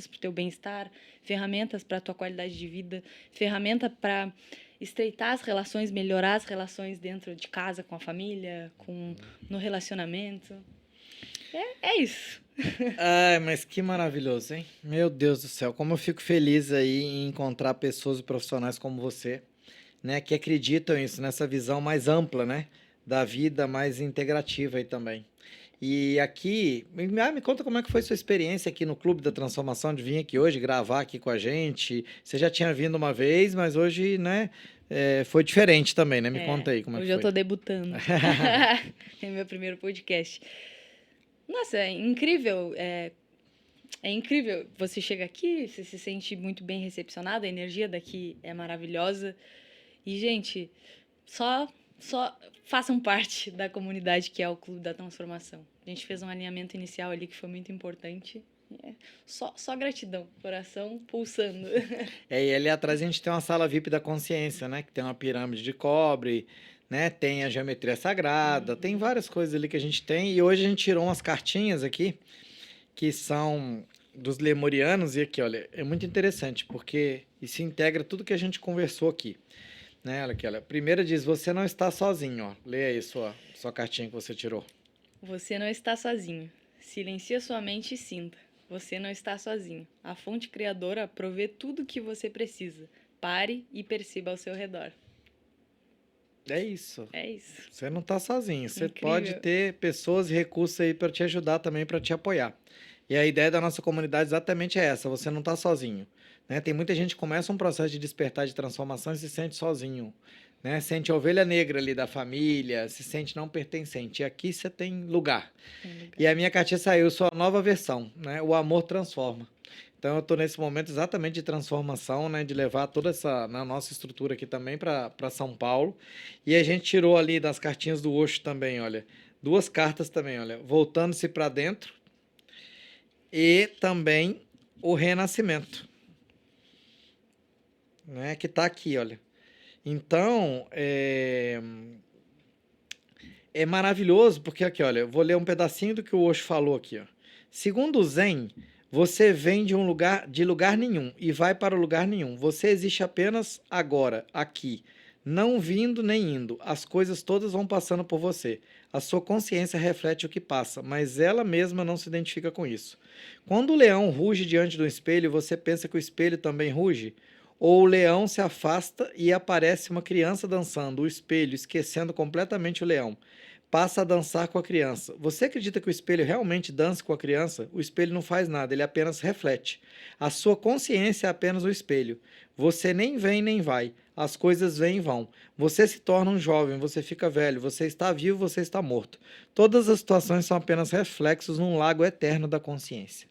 para o teu bem-estar, ferramentas para a tua qualidade de vida, ferramenta para estreitar as relações, melhorar as relações dentro de casa, com a família, no relacionamento. É isso. Ai, mas que maravilhoso, hein? Meu Deus do céu, como eu fico feliz aí em encontrar pessoas e profissionais como você, né, que acreditam nisso, nessa visão mais ampla, né, da vida, mais integrativa aí também. E aqui, me conta como é que foi sua experiência aqui no Clube da Transformação, de vir aqui hoje gravar aqui com a gente. Você já tinha vindo uma vez, mas hoje, né, foi diferente também, né? Me conta aí como é que Hoje eu foi. tô debutando. É meu primeiro podcast. Nossa, é incrível. É incrível. Você chega aqui, você se sente muito bem recepcionado, a energia daqui é maravilhosa. E, gente, só façam parte da comunidade que é o Clube da Transformação. A gente fez um alinhamento inicial ali que foi muito importante. Só gratidão, coração pulsando. E ali atrás a gente tem uma sala VIP da consciência, né? Que tem uma pirâmide de cobre, né? Tem a geometria sagrada, tem várias coisas ali que a gente tem. E hoje a gente tirou umas cartinhas aqui, que são dos lemurianos. E aqui, olha, é muito interessante, porque isso integra tudo que a gente conversou aqui. né? Olha aqui, olha. Primeira diz, você não está sozinho, ó. Leia aí sua cartinha que você tirou. Você não está sozinho. Silencia sua mente e sinta. Você não está sozinho. A fonte criadora provê tudo o que você precisa. Pare e perceba ao seu redor. É isso. É isso. Você não está sozinho. Você Incrível. pode ter pessoas e recursos aí para te ajudar também, para te apoiar. E a ideia da nossa comunidade exatamente é essa. Você não está sozinho, né? Tem muita gente que começa um processo de despertar, de transformação e se sente sozinho, né? Sente a ovelha negra ali da família, se sente não pertencente. E aqui você tem lugar. E a minha cartinha saiu, sua nova versão, né? O amor transforma. Então eu estou nesse momento exatamente de transformação, né? De levar toda essa nossa estrutura aqui também para São Paulo. E a gente tirou ali das cartinhas do Osho também, olha. 2 cartas também, olha. Voltando-se para dentro e também o renascimento, né? Que está aqui, olha. Então, é maravilhoso, porque aqui, olha, eu vou ler um pedacinho do que o Osho falou aqui, ó. Segundo o Zen, você vem de lugar nenhum e vai para lugar nenhum. Você existe apenas agora, aqui, não vindo nem indo. As coisas todas vão passando por você. A sua consciência reflete o que passa, mas ela mesma não se identifica com isso. Quando o leão ruge diante do espelho, você pensa que o espelho também ruge? Ou o leão se afasta e aparece uma criança dançando, o espelho, esquecendo completamente o leão. Passa a dançar com a criança. Você acredita que o espelho realmente dança com a criança? O espelho não faz nada, ele apenas reflete. A sua consciência é apenas o espelho. Você nem vem nem vai. As coisas vêm e vão. Você se torna um jovem, você fica velho, você está vivo, você está morto. Todas as situações são apenas reflexos num lago eterno da consciência.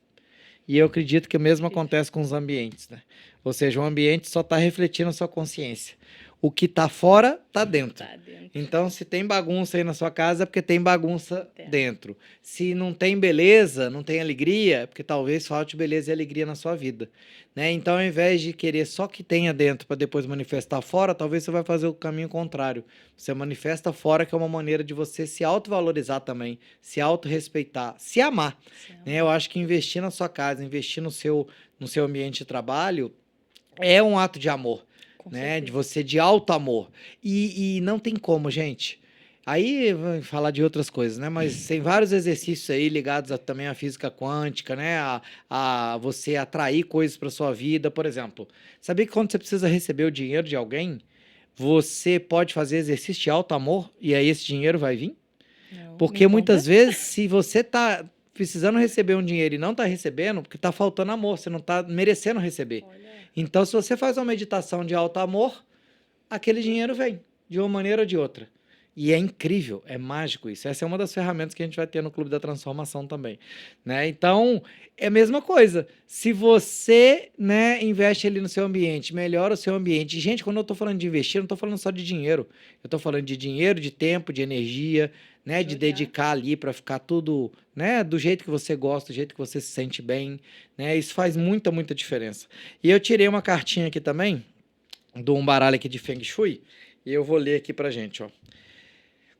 E eu acredito que o mesmo acontece com os ambientes, né? Ou seja, o ambiente só está refletindo a sua consciência. O que está fora, está dentro. Tá dentro. Então, se tem bagunça aí na sua casa, é porque tem bagunça dentro. Se não tem beleza, não tem alegria, é porque talvez falte beleza e alegria na sua vida, né? Então, ao invés de querer só que tenha dentro para depois manifestar fora, talvez você vai fazer o caminho contrário. Você manifesta fora, que é uma maneira de você se autovalorizar também, se autorrespeitar, se amar, né? Eu acho que investir na sua casa, investir no seu ambiente de trabalho é um ato de amor, Com né? certeza. De você, de alto amor. E não tem como, gente. Aí vai falar de outras coisas, né? Mas tem vários exercícios aí ligados também à física quântica, né? A você atrair coisas para sua vida. Por exemplo, sabia que quando você precisa receber o dinheiro de alguém, você pode fazer exercício de alto amor e aí esse dinheiro vai vir? Não, Porque me muitas conta. vezes, se você tá precisando receber um dinheiro e não tá recebendo, porque tá faltando amor, você não tá merecendo receber. Olha, Então, se você faz uma meditação de alto amor, aquele dinheiro vem, de uma maneira ou de outra. E é incrível, é mágico isso. Essa é uma das ferramentas que a gente vai ter no Clube da Transformação também, né? Então, é a mesma coisa. Se você, né, investe ali no seu ambiente, melhora o seu ambiente. E, gente, quando eu tô falando de investir, eu não tô falando só de dinheiro. Eu tô falando de dinheiro, de tempo, de energia, né, de Olhar. dedicar ali para ficar tudo, né, do jeito que você gosta, do jeito que você se sente bem, né? Isso faz muita, muita diferença. E eu tirei uma cartinha aqui também, de um baralho aqui de Feng Shui, e eu vou ler aqui pra gente, ó.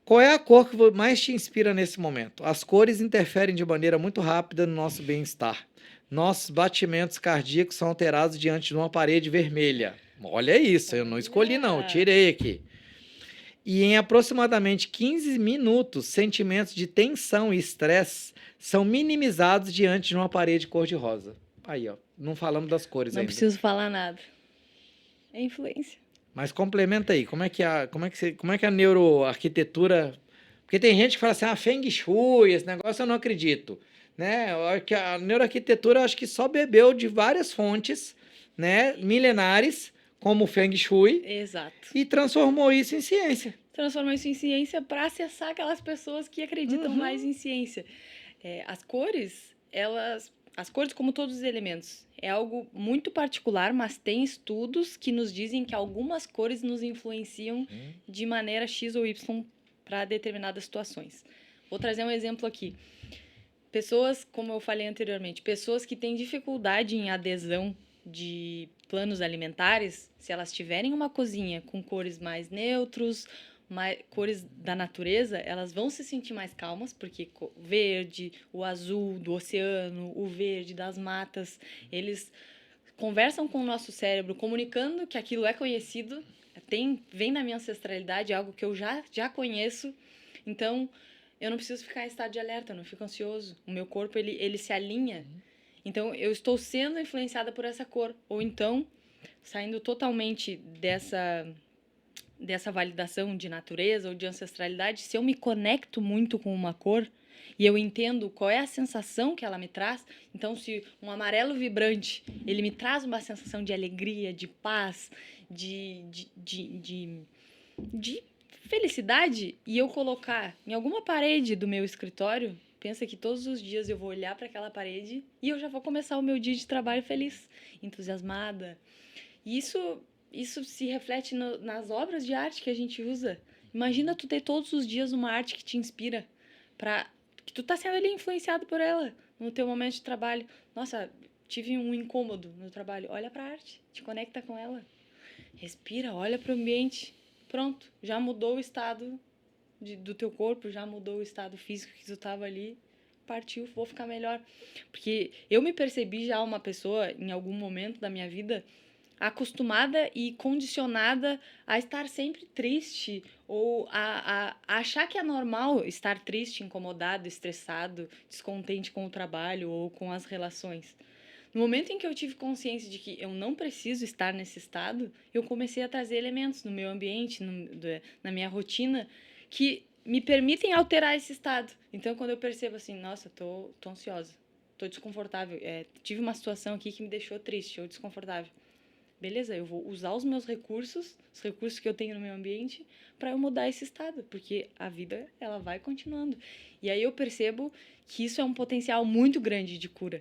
Qual é a cor que mais te inspira nesse momento? As cores interferem de maneira muito rápida no nosso bem-estar. Nossos batimentos cardíacos são alterados diante de uma parede vermelha. Olha isso, eu não escolhi não, eu tirei aqui. E em aproximadamente 15 minutos, sentimentos de tensão e estresse são minimizados diante de uma parede cor-de-rosa. Aí, ó, não falamos das cores não ainda. preciso falar nada. É influência. Mas complementa aí, como é que a neuroarquitetura... Porque tem gente que fala assim, Feng Shui, esse negócio eu não acredito, né? A neuroarquitetura eu acho que só bebeu de várias fontes, né, milenares, como o Feng Shui, Exato. e transformou isso em ciência. Transformou isso em ciência para acessar aquelas pessoas que acreditam mais em ciência. As cores, as cores, como todos os elementos, é algo muito particular, mas tem estudos que nos dizem que algumas cores nos influenciam de maneira X ou Y para determinadas situações. Vou trazer um exemplo aqui. Pessoas, como eu falei anteriormente, pessoas que têm dificuldade em adesão de planos alimentares, se elas tiverem uma cozinha com cores mais neutros, cores da natureza, elas vão se sentir mais calmas, porque o verde, o azul do oceano, o verde das matas, eles conversam com o nosso cérebro, comunicando que aquilo é conhecido, vem da minha ancestralidade, é algo que eu já conheço. Então, eu não preciso ficar em estado de alerta, eu não fico ansioso. O meu corpo, ele se alinha. Então, eu estou sendo influenciada por essa cor. Ou então, saindo totalmente dessa validação de natureza ou de ancestralidade, se eu me conecto muito com uma cor e eu entendo qual é a sensação que ela me traz, então se um amarelo vibrante, ele me traz uma sensação de alegria, de paz, de felicidade, e eu colocar em alguma parede do meu escritório, pensa que todos os dias eu vou olhar para aquela parede e eu já vou começar o meu dia de trabalho feliz, entusiasmada. E isso se reflete nas obras de arte que a gente usa. Imagina tu ter todos os dias uma arte que te inspira, que tu tá sendo ali influenciado por ela no teu momento de trabalho. Nossa, tive um incômodo no trabalho. Olha pra arte, te conecta com ela. Respira, olha pro ambiente. Pronto, já mudou o estado do teu corpo, já mudou o estado físico que tu tava ali. Partiu, vou ficar melhor. Porque eu me percebi já uma pessoa, em algum momento da minha vida, acostumada e condicionada a estar sempre triste ou a achar que é normal estar triste, incomodado, estressado, descontente com o trabalho ou com as relações. No momento em que eu tive consciência de que eu não preciso estar nesse estado, eu comecei a trazer elementos no meu ambiente, na minha rotina, que me permitem alterar esse estado. Então, quando eu percebo assim, nossa, tô ansiosa, tô desconfortável, tive uma situação aqui que me deixou triste ou desconfortável. Beleza, eu vou usar os meus recursos, os recursos que eu tenho no meu ambiente, para eu mudar esse estado, porque a vida, ela vai continuando. E aí eu percebo que isso é um potencial muito grande de cura.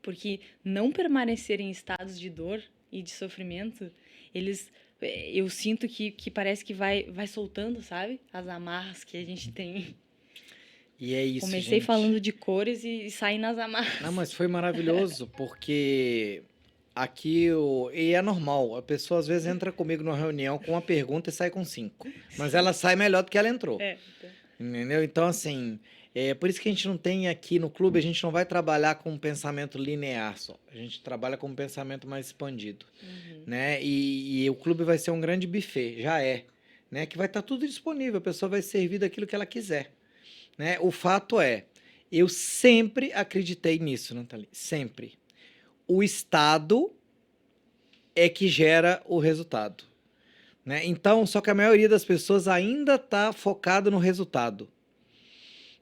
Porque não permanecer em estados de dor e de sofrimento, eu sinto que parece que vai soltando, sabe? As amarras que a gente tem. E é isso, Comecei gente. falando de cores e saí nas amarras. Não, mas foi maravilhoso, porque aqui e é normal. A pessoa às vezes entra comigo numa reunião com uma pergunta e sai com 5. Mas ela sai melhor do que ela entrou. Então. Entendeu? Então, assim, por isso que a gente não tem aqui no clube, a gente não vai trabalhar com um pensamento linear só. A gente trabalha com um pensamento mais expandido, né? E o clube vai ser um grande buffet, já é, né? Que vai estar tudo disponível, a pessoa vai servir daquilo que ela quiser, né? O fato é, eu sempre acreditei nisso, Nathalie, sempre. O estado é que gera o resultado, né? Então, só que a maioria das pessoas ainda está focado no resultado,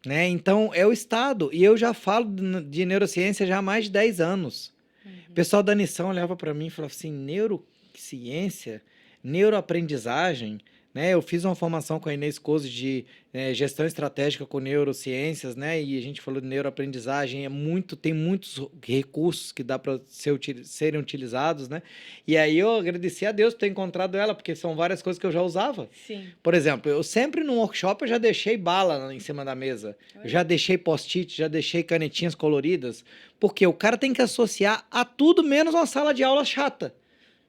né? Então, é o estado. E eu já falo de neurociência já há mais de 10 anos. O pessoal da Nição olhava para mim e falava assim, neurociência, neuroaprendizagem, né? Eu fiz uma formação com a Inês Coso de gestão estratégica com neurociências, né? E a gente falou de neuroaprendizagem, tem muitos recursos que dá para serem utilizados, né? E aí eu agradeci a Deus por ter encontrado ela, porque são várias coisas que eu já usava. Sim. Por exemplo, eu sempre num workshop eu já deixei bala em cima da mesa, eu já deixei post-it, já deixei canetinhas coloridas, porque o cara tem que associar a tudo menos uma sala de aula chata,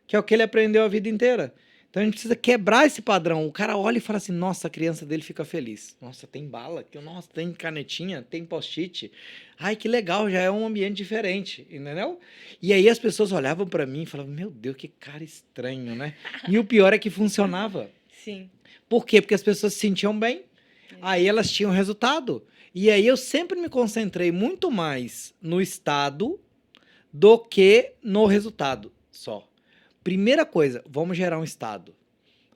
que é o que ele aprendeu a vida inteira. Então a gente precisa quebrar esse padrão. O cara olha e fala assim, nossa, a criança dele fica feliz. Nossa, tem bala, nossa, tem canetinha, tem post-it. Ai, que legal, já é um ambiente diferente, entendeu? E aí as pessoas olhavam para mim e falavam, meu Deus, que cara estranho, né? E o pior é que funcionava. Sim. Por quê? Porque as pessoas se sentiam bem. Aí elas tinham resultado. E aí eu sempre me concentrei muito mais no estado do que no resultado só. Primeira coisa, vamos gerar um estado.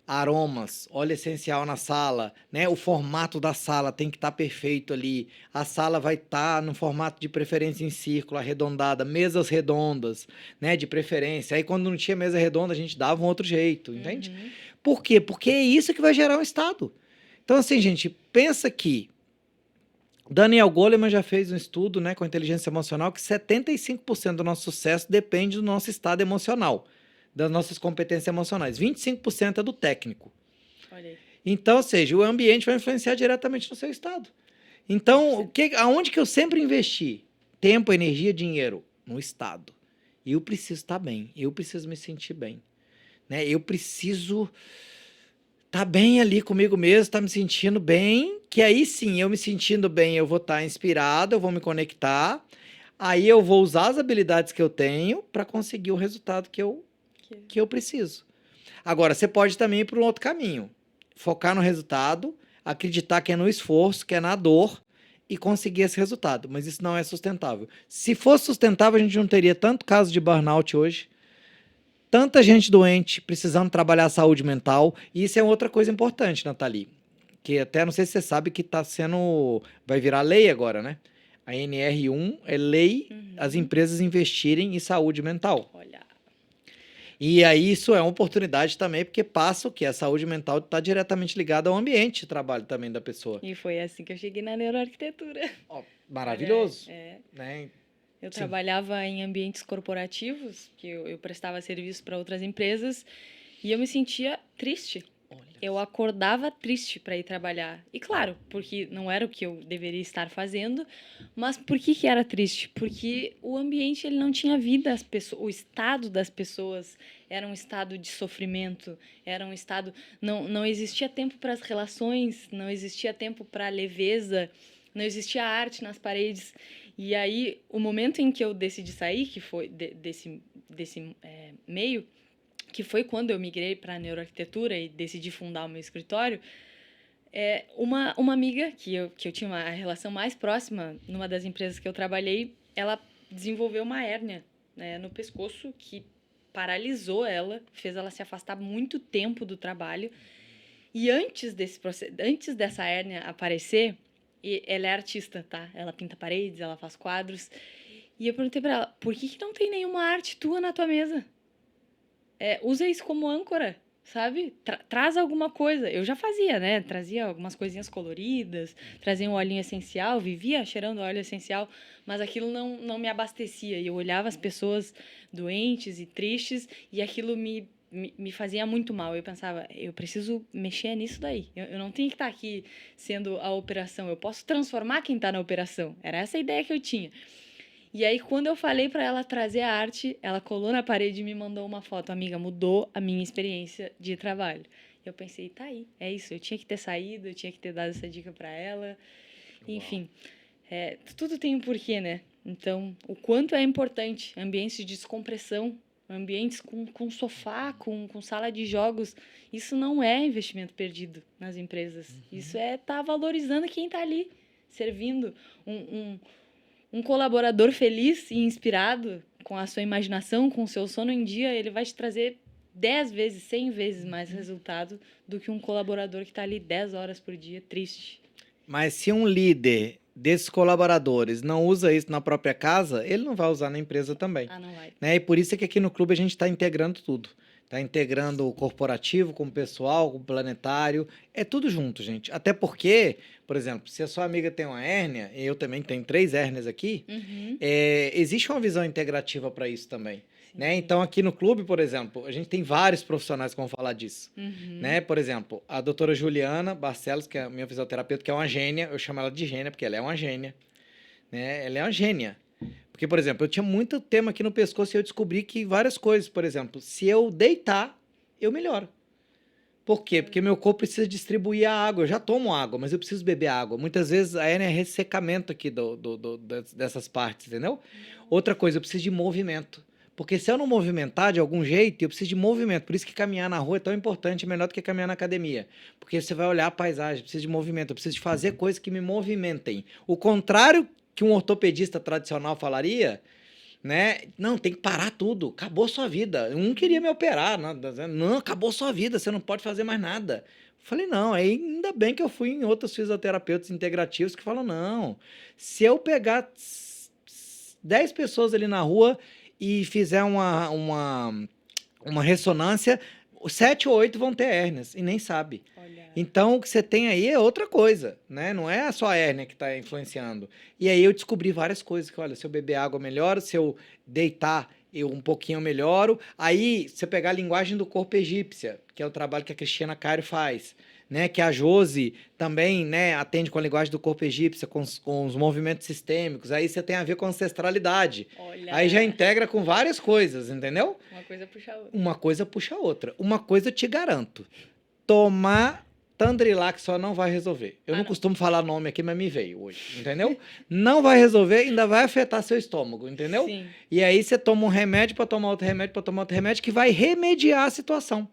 Aromas, óleo essencial na sala, né? O formato da sala tem que estar perfeito ali. A sala vai estar no formato de preferência em círculo, arredondada, mesas redondas, né? De preferência. Aí quando não tinha mesa redonda, a gente dava um outro jeito, entende? Por quê? Porque é isso que vai gerar um estado. Então, assim, gente, pensa que Daniel Goleman já fez um estudo, né, com inteligência emocional que 75% do nosso sucesso depende do nosso estado emocional, das nossas competências emocionais. 25% é do técnico. Olha aí. Então, ou seja, o ambiente vai influenciar diretamente no seu estado. Então, aonde que eu sempre investi? Tempo, energia, dinheiro? No estado. Eu preciso estar bem, eu preciso me sentir bem, né? Eu preciso estar bem ali comigo mesmo, estar me sentindo bem, que aí sim, eu me sentindo bem, eu vou estar inspirado, eu vou me conectar, aí eu vou usar as habilidades que eu tenho para conseguir o resultado que eu preciso. Agora, você pode também ir para um outro caminho. Focar no resultado, acreditar que é no esforço, que é na dor e conseguir esse resultado. Mas isso não é sustentável. Se fosse sustentável, a gente não teria tanto caso de burnout hoje, tanta gente doente precisando trabalhar a saúde mental. E isso é outra coisa importante, Nathalie, que até não sei se você sabe que vai virar lei agora, né? A NR1 é lei as empresas investirem em saúde mental. Olha. E aí isso é uma oportunidade também, porque passa o que? A saúde mental está diretamente ligada ao ambiente de trabalho também da pessoa. E foi assim que eu cheguei na neuroarquitetura. Ó, maravilhoso. É. Né? Eu Sim. trabalhava em ambientes corporativos, que eu prestava serviço para outras empresas, e eu me sentia triste. Olha. Eu acordava triste para ir trabalhar. E claro, porque não era o que eu deveria estar fazendo, mas por que era triste? Porque o ambiente ele não tinha vida, o estado das pessoas era um estado de sofrimento, era um estado... Não existia tempo para as relações, não existia tempo para a leveza, não existia arte nas paredes. E aí, o momento em que eu decidi sair, que foi desse meio, que foi quando eu migrei para a neuroarquitetura e decidi fundar o meu escritório, uma amiga que eu tinha uma relação mais próxima, numa das empresas que eu trabalhei, ela desenvolveu uma hérnia, né, no pescoço que paralisou ela, fez ela se afastar muito tempo do trabalho. E antes dessa hérnia aparecer, e ela é artista, tá? Ela pinta paredes, ela faz quadros. E eu perguntei para ela, por que não tem nenhuma arte tua na tua mesa? Usa isso como âncora, sabe? Traz alguma coisa. Eu já fazia, né? Trazia algumas coisinhas coloridas, trazia um olhinho essencial, vivia cheirando óleo essencial, mas aquilo não me abastecia. E eu olhava as pessoas doentes e tristes e aquilo me fazia muito mal. Eu pensava, eu preciso mexer nisso daí. Eu não tenho que estar aqui sendo a operação. Eu posso transformar quem está na operação. Era essa a ideia que eu tinha. E aí, quando eu falei para ela trazer a arte, ela colou na parede e me mandou uma foto. Amiga, mudou a minha experiência de trabalho. Eu pensei, tá aí, é isso. Eu tinha que ter saído, eu tinha que ter dado essa dica para ela. Enfim, tudo tem um porquê, né? Então, o quanto é importante ambientes de descompressão, ambientes com sofá, com sala de jogos. Isso não é investimento perdido nas empresas. Isso é estar valorizando quem está ali, servindo um colaborador feliz e inspirado, com a sua imaginação, com o seu sono em dia, ele vai te trazer 10 vezes, 100 vezes mais resultado do que um colaborador que está ali 10 horas por dia, triste. Mas se um líder desses colaboradores não usa isso na própria casa, ele não vai usar na empresa também. Não vai. Né? E por isso é que aqui no clube a gente está integrando tudo. Está integrando o corporativo com o pessoal, com o planetário. É tudo junto, gente. Até porque, por exemplo, se a sua amiga tem uma hérnia, e eu também tenho 3 hérnias aqui, existe uma visão integrativa para isso também. Né? Então, aqui no clube, por exemplo, a gente tem vários profissionais que vão falar disso. Né? Por exemplo, a doutora Juliana Barcelos, que é a minha fisioterapeuta, que é uma gênia, eu chamo ela de gênia, porque ela é uma gênia. Né? Ela é uma gênia. Porque, por exemplo, eu tinha muito tema aqui no pescoço e eu descobri que várias coisas, por exemplo, se eu deitar, eu melhoro. Por quê? Porque meu corpo precisa distribuir a água. Eu já tomo água, mas eu preciso beber água. Muitas vezes a hérnia é ressecamento aqui dessas partes, entendeu? Outra coisa, eu preciso de movimento. Porque se eu não movimentar de algum jeito, eu preciso de movimento. Por isso que caminhar na rua é tão importante, é melhor do que caminhar na academia. Porque você vai olhar a paisagem, precisa de movimento. Eu preciso de fazer coisas que me movimentem. O contrário que um ortopedista tradicional falaria, né? Não, tem que parar tudo. Acabou sua vida. Um queria me operar. Não, acabou sua vida, você não pode fazer mais nada. Falei, não, aí ainda bem que eu fui em outros fisioterapeutas integrativos que falam, não, se eu pegar 10 pessoas ali na rua e fizer uma ressonância, 7 ou 8 vão ter hérnias e nem sabe. Então, o que você tem aí é outra coisa, né? Não é só a hérnia que está influenciando. E aí eu descobri várias coisas, que olha, se eu beber água eu melhoro, se eu deitar eu um pouquinho eu melhoro. Aí, você pegar a linguagem do corpo egípcia, que é o trabalho que a Cristiana Cairo faz, né? Que a Josi também, né, atende com a linguagem do corpo egípcia, com os movimentos sistêmicos. Aí você tem a ver com ancestralidade. Olha. Aí já integra com várias coisas, entendeu? Uma coisa puxa a outra. Uma coisa puxa a outra. Uma coisa eu te garanto. Tomar Tandrilax só não vai resolver. Eu não costumo falar nome aqui, mas me veio hoje, entendeu? Não vai resolver, ainda vai afetar seu estômago, entendeu? Sim. E aí você toma um remédio para tomar outro remédio, para tomar outro remédio, que vai remediar a situação.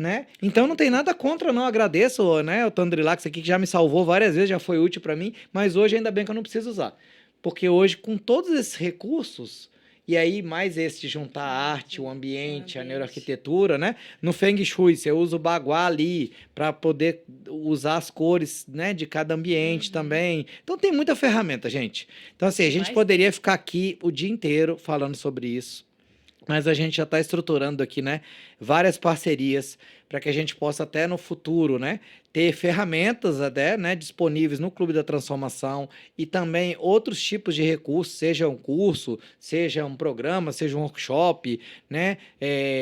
né? Então não tem nada contra, não. Agradeço, né, o Tandrilax aqui que já me salvou várias vezes, já foi útil para mim, mas hoje ainda bem que eu não preciso usar. Porque hoje, com todos esses recursos, e aí mais esse de juntar a arte, o ambiente, a neuroarquitetura, né? No Feng Shui, você usa o baguá ali para poder usar as cores, né, de cada ambiente também. Então tem muita ferramenta, gente. Então assim, a gente poderia ficar aqui o dia inteiro falando sobre isso. Mas a gente já está estruturando aqui, né, várias parcerias para que a gente possa até no futuro, né, ter ferramentas até, né, disponíveis no Clube da Transformação e também outros tipos de recursos, seja um curso, seja um programa, seja um workshop, né,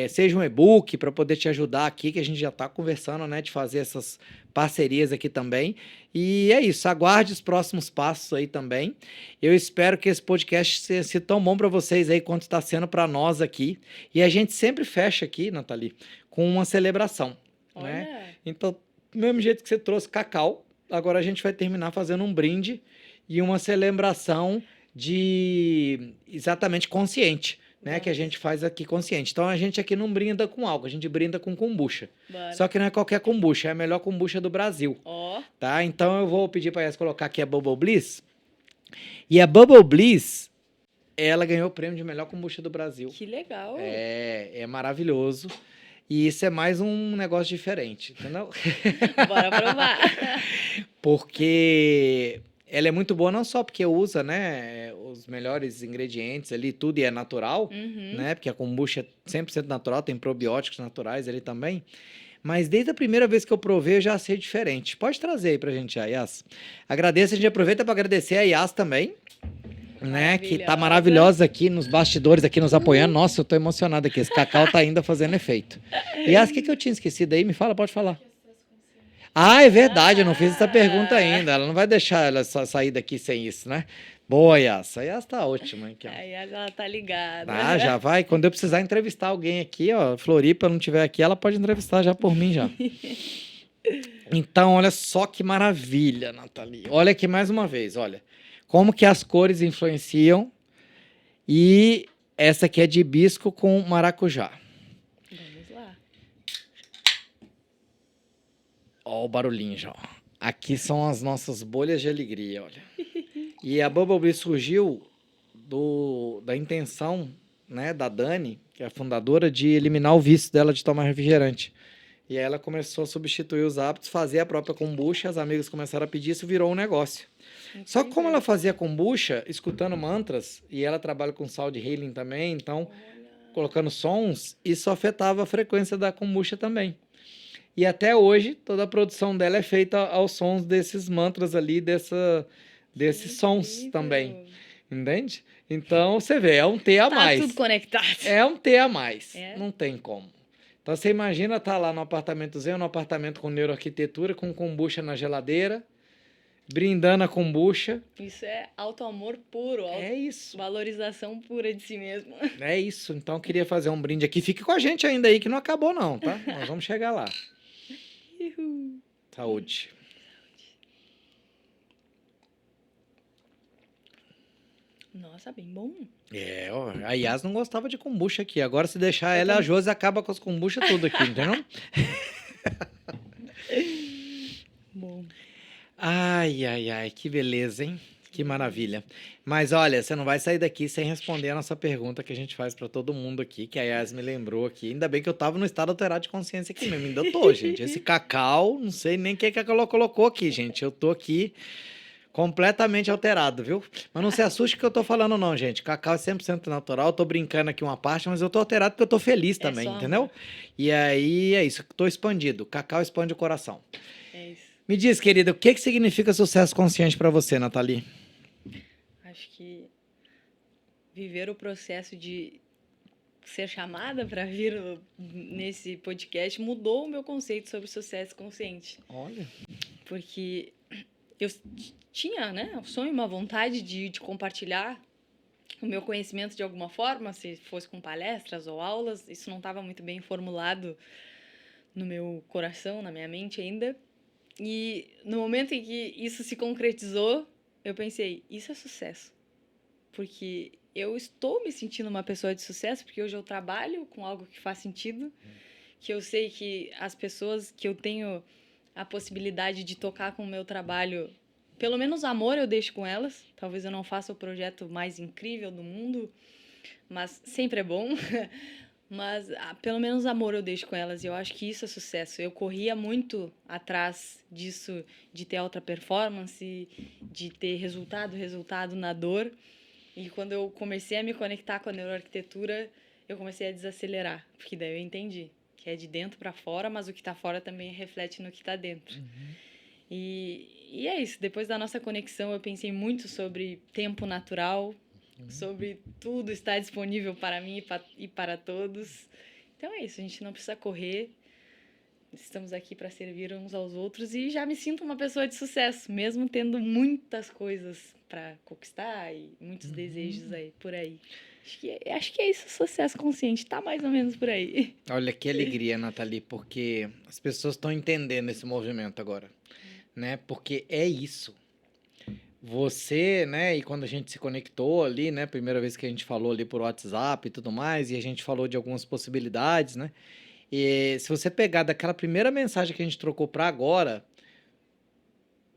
seja um e-book para poder te ajudar aqui, que a gente já está conversando, né, de fazer essas parcerias aqui também. E é isso, aguarde os próximos passos aí também. Eu espero que esse podcast seja tão bom para vocês aí quanto está sendo para nós aqui. E a gente sempre fecha aqui, Nathalie, com uma celebração, né? Então, do mesmo jeito que você trouxe cacau, agora a gente vai terminar fazendo um brinde e uma celebração de exatamente consciente, né? Que a gente faz aqui consciente. Então a gente aqui não brinda com álcool, a gente brinda com kombucha. Só que não é qualquer kombucha, é a melhor kombucha do Brasil. Tá? Então eu vou pedir para elas colocar aqui a Bubble Bliss. E a Bubble Bliss, ela ganhou o prêmio de melhor kombucha do Brasil. Que legal. É maravilhoso. E isso é mais um negócio diferente, entendeu? Bora provar. Porque ela é muito boa não só porque usa, né, os melhores ingredientes ali, tudo e é natural, né? Porque a kombucha é 100% natural, tem probióticos naturais ali também. Mas desde a primeira vez que eu provei, eu já achei diferente. Pode trazer aí pra gente, a Yas. Agradeço, a gente aproveita para agradecer a Yas também, né? Que tá maravilhosa aqui nos bastidores, aqui nos apoiando. Nossa, eu tô emocionado aqui. Esse cacau tá ainda fazendo efeito. Yas, o que eu tinha esquecido aí? Me fala, pode falar. Ah, é verdade, eu não fiz essa pergunta ainda. Ela não vai deixar ela sair daqui sem isso, né? Boa, Yas. A Yas tá ótima. Aqui, ó. A Yas, ela tá ligada. Ah, já vai. Quando eu precisar entrevistar alguém aqui, ó, Floripa não estiver aqui, ela pode entrevistar já por mim já. Então, olha só que maravilha, Nathalie. Olha aqui mais uma vez, olha. Como que as cores influenciam. E essa aqui é de hibisco com maracujá. Vamos lá. Ó o barulhinho já, ó. Aqui são as nossas bolhas de alegria, olha. E a Bubble Bliss surgiu da intenção, né, da Dani, que é a fundadora, de eliminar o vício dela de tomar refrigerante. E aí ela começou a substituir os hábitos, fazer a própria kombucha, as amigas começaram a pedir, isso virou um negócio. Só que como ela fazia kombucha, escutando mantras, e ela trabalha com sound healing também, então, colocando sons, isso afetava a frequência da kombucha também. E até hoje, toda a produção dela é feita aos sons desses mantras ali, desses sons também. Entende? Então, você vê, é um T a mais. Tá tudo conectado. É um T a mais. Não tem como. Então, você imagina estar lá no apartamentozinho, no apartamento com neuroarquitetura, com kombucha na geladeira, brindando a kombucha. Isso é auto-amor puro. É isso. Valorização pura de si mesmo. É isso. Então, eu queria fazer um brinde aqui. Fique com a gente ainda aí, que não acabou não, tá? Nós vamos chegar lá. Saúde. Nossa, bem bom. É, ó, a Yas não gostava de kombucha aqui. Agora, se deixar ela e a Josi, acaba com as kombucha tudo aqui, entendeu? Bom. Ai, ai, ai, que beleza, hein? Que maravilha. Mas olha, você não vai sair daqui sem responder a nossa pergunta que a gente faz para todo mundo aqui, que a Yas me lembrou aqui. Ainda bem que eu tava no estado alterado de consciência aqui mesmo. Ainda tô, gente. Esse cacau, não sei nem quem que ela colocou aqui, gente. Eu tô aqui completamente alterado, viu? Mas não se assuste que eu tô falando não, gente. Cacau é 100% natural. Eu tô brincando aqui uma parte, mas eu tô alterado porque eu tô feliz também, entendeu? E aí é isso, tô expandido. Cacau expande o coração. É isso. Me diz, querida, o que significa sucesso consciente para você, Nathalie? Acho que viver o processo de ser chamada para vir nesse podcast mudou o meu conceito sobre sucesso consciente. Olha. Porque eu tinha, né, um sonho, uma vontade de compartilhar o meu conhecimento de alguma forma, se fosse com palestras ou aulas. Isso não estava muito bem formulado no meu coração, na minha mente ainda. E no momento em que isso se concretizou, eu pensei, isso é sucesso. Porque eu estou me sentindo uma pessoa de sucesso, porque hoje eu trabalho com algo que faz sentido, que eu sei que as pessoas que eu tenho a possibilidade de tocar com o meu trabalho, pelo menos amor eu deixo com elas. Talvez eu não faça o projeto mais incrível do mundo, mas sempre é bom. Mas pelo menos amor eu deixo com elas, e eu acho que isso é sucesso. Eu corria muito atrás disso, de ter alta performance, de ter resultado na dor. E quando eu comecei a me conectar com a neuroarquitetura, eu comecei a desacelerar, porque daí eu entendi que é de dentro para fora, mas o que está fora também reflete no que está dentro. E é isso, depois da nossa conexão eu pensei muito sobre tempo natural, sobre tudo estar disponível para mim e para todos. Então é isso, a gente não precisa correr, estamos aqui para servir uns aos outros e já me sinto uma pessoa de sucesso, mesmo tendo muitas coisas para conquistar e muitos desejos aí por aí. Acho que é isso, sucesso consciente, tá mais ou menos por aí. Olha que alegria, Nathalie, porque as pessoas estão entendendo esse movimento agora, né? Porque é isso. Você, né, e quando a gente se conectou ali, né, primeira vez que a gente falou ali por WhatsApp e tudo mais, e a gente falou de algumas possibilidades, né? E se você pegar daquela primeira mensagem que a gente trocou para agora,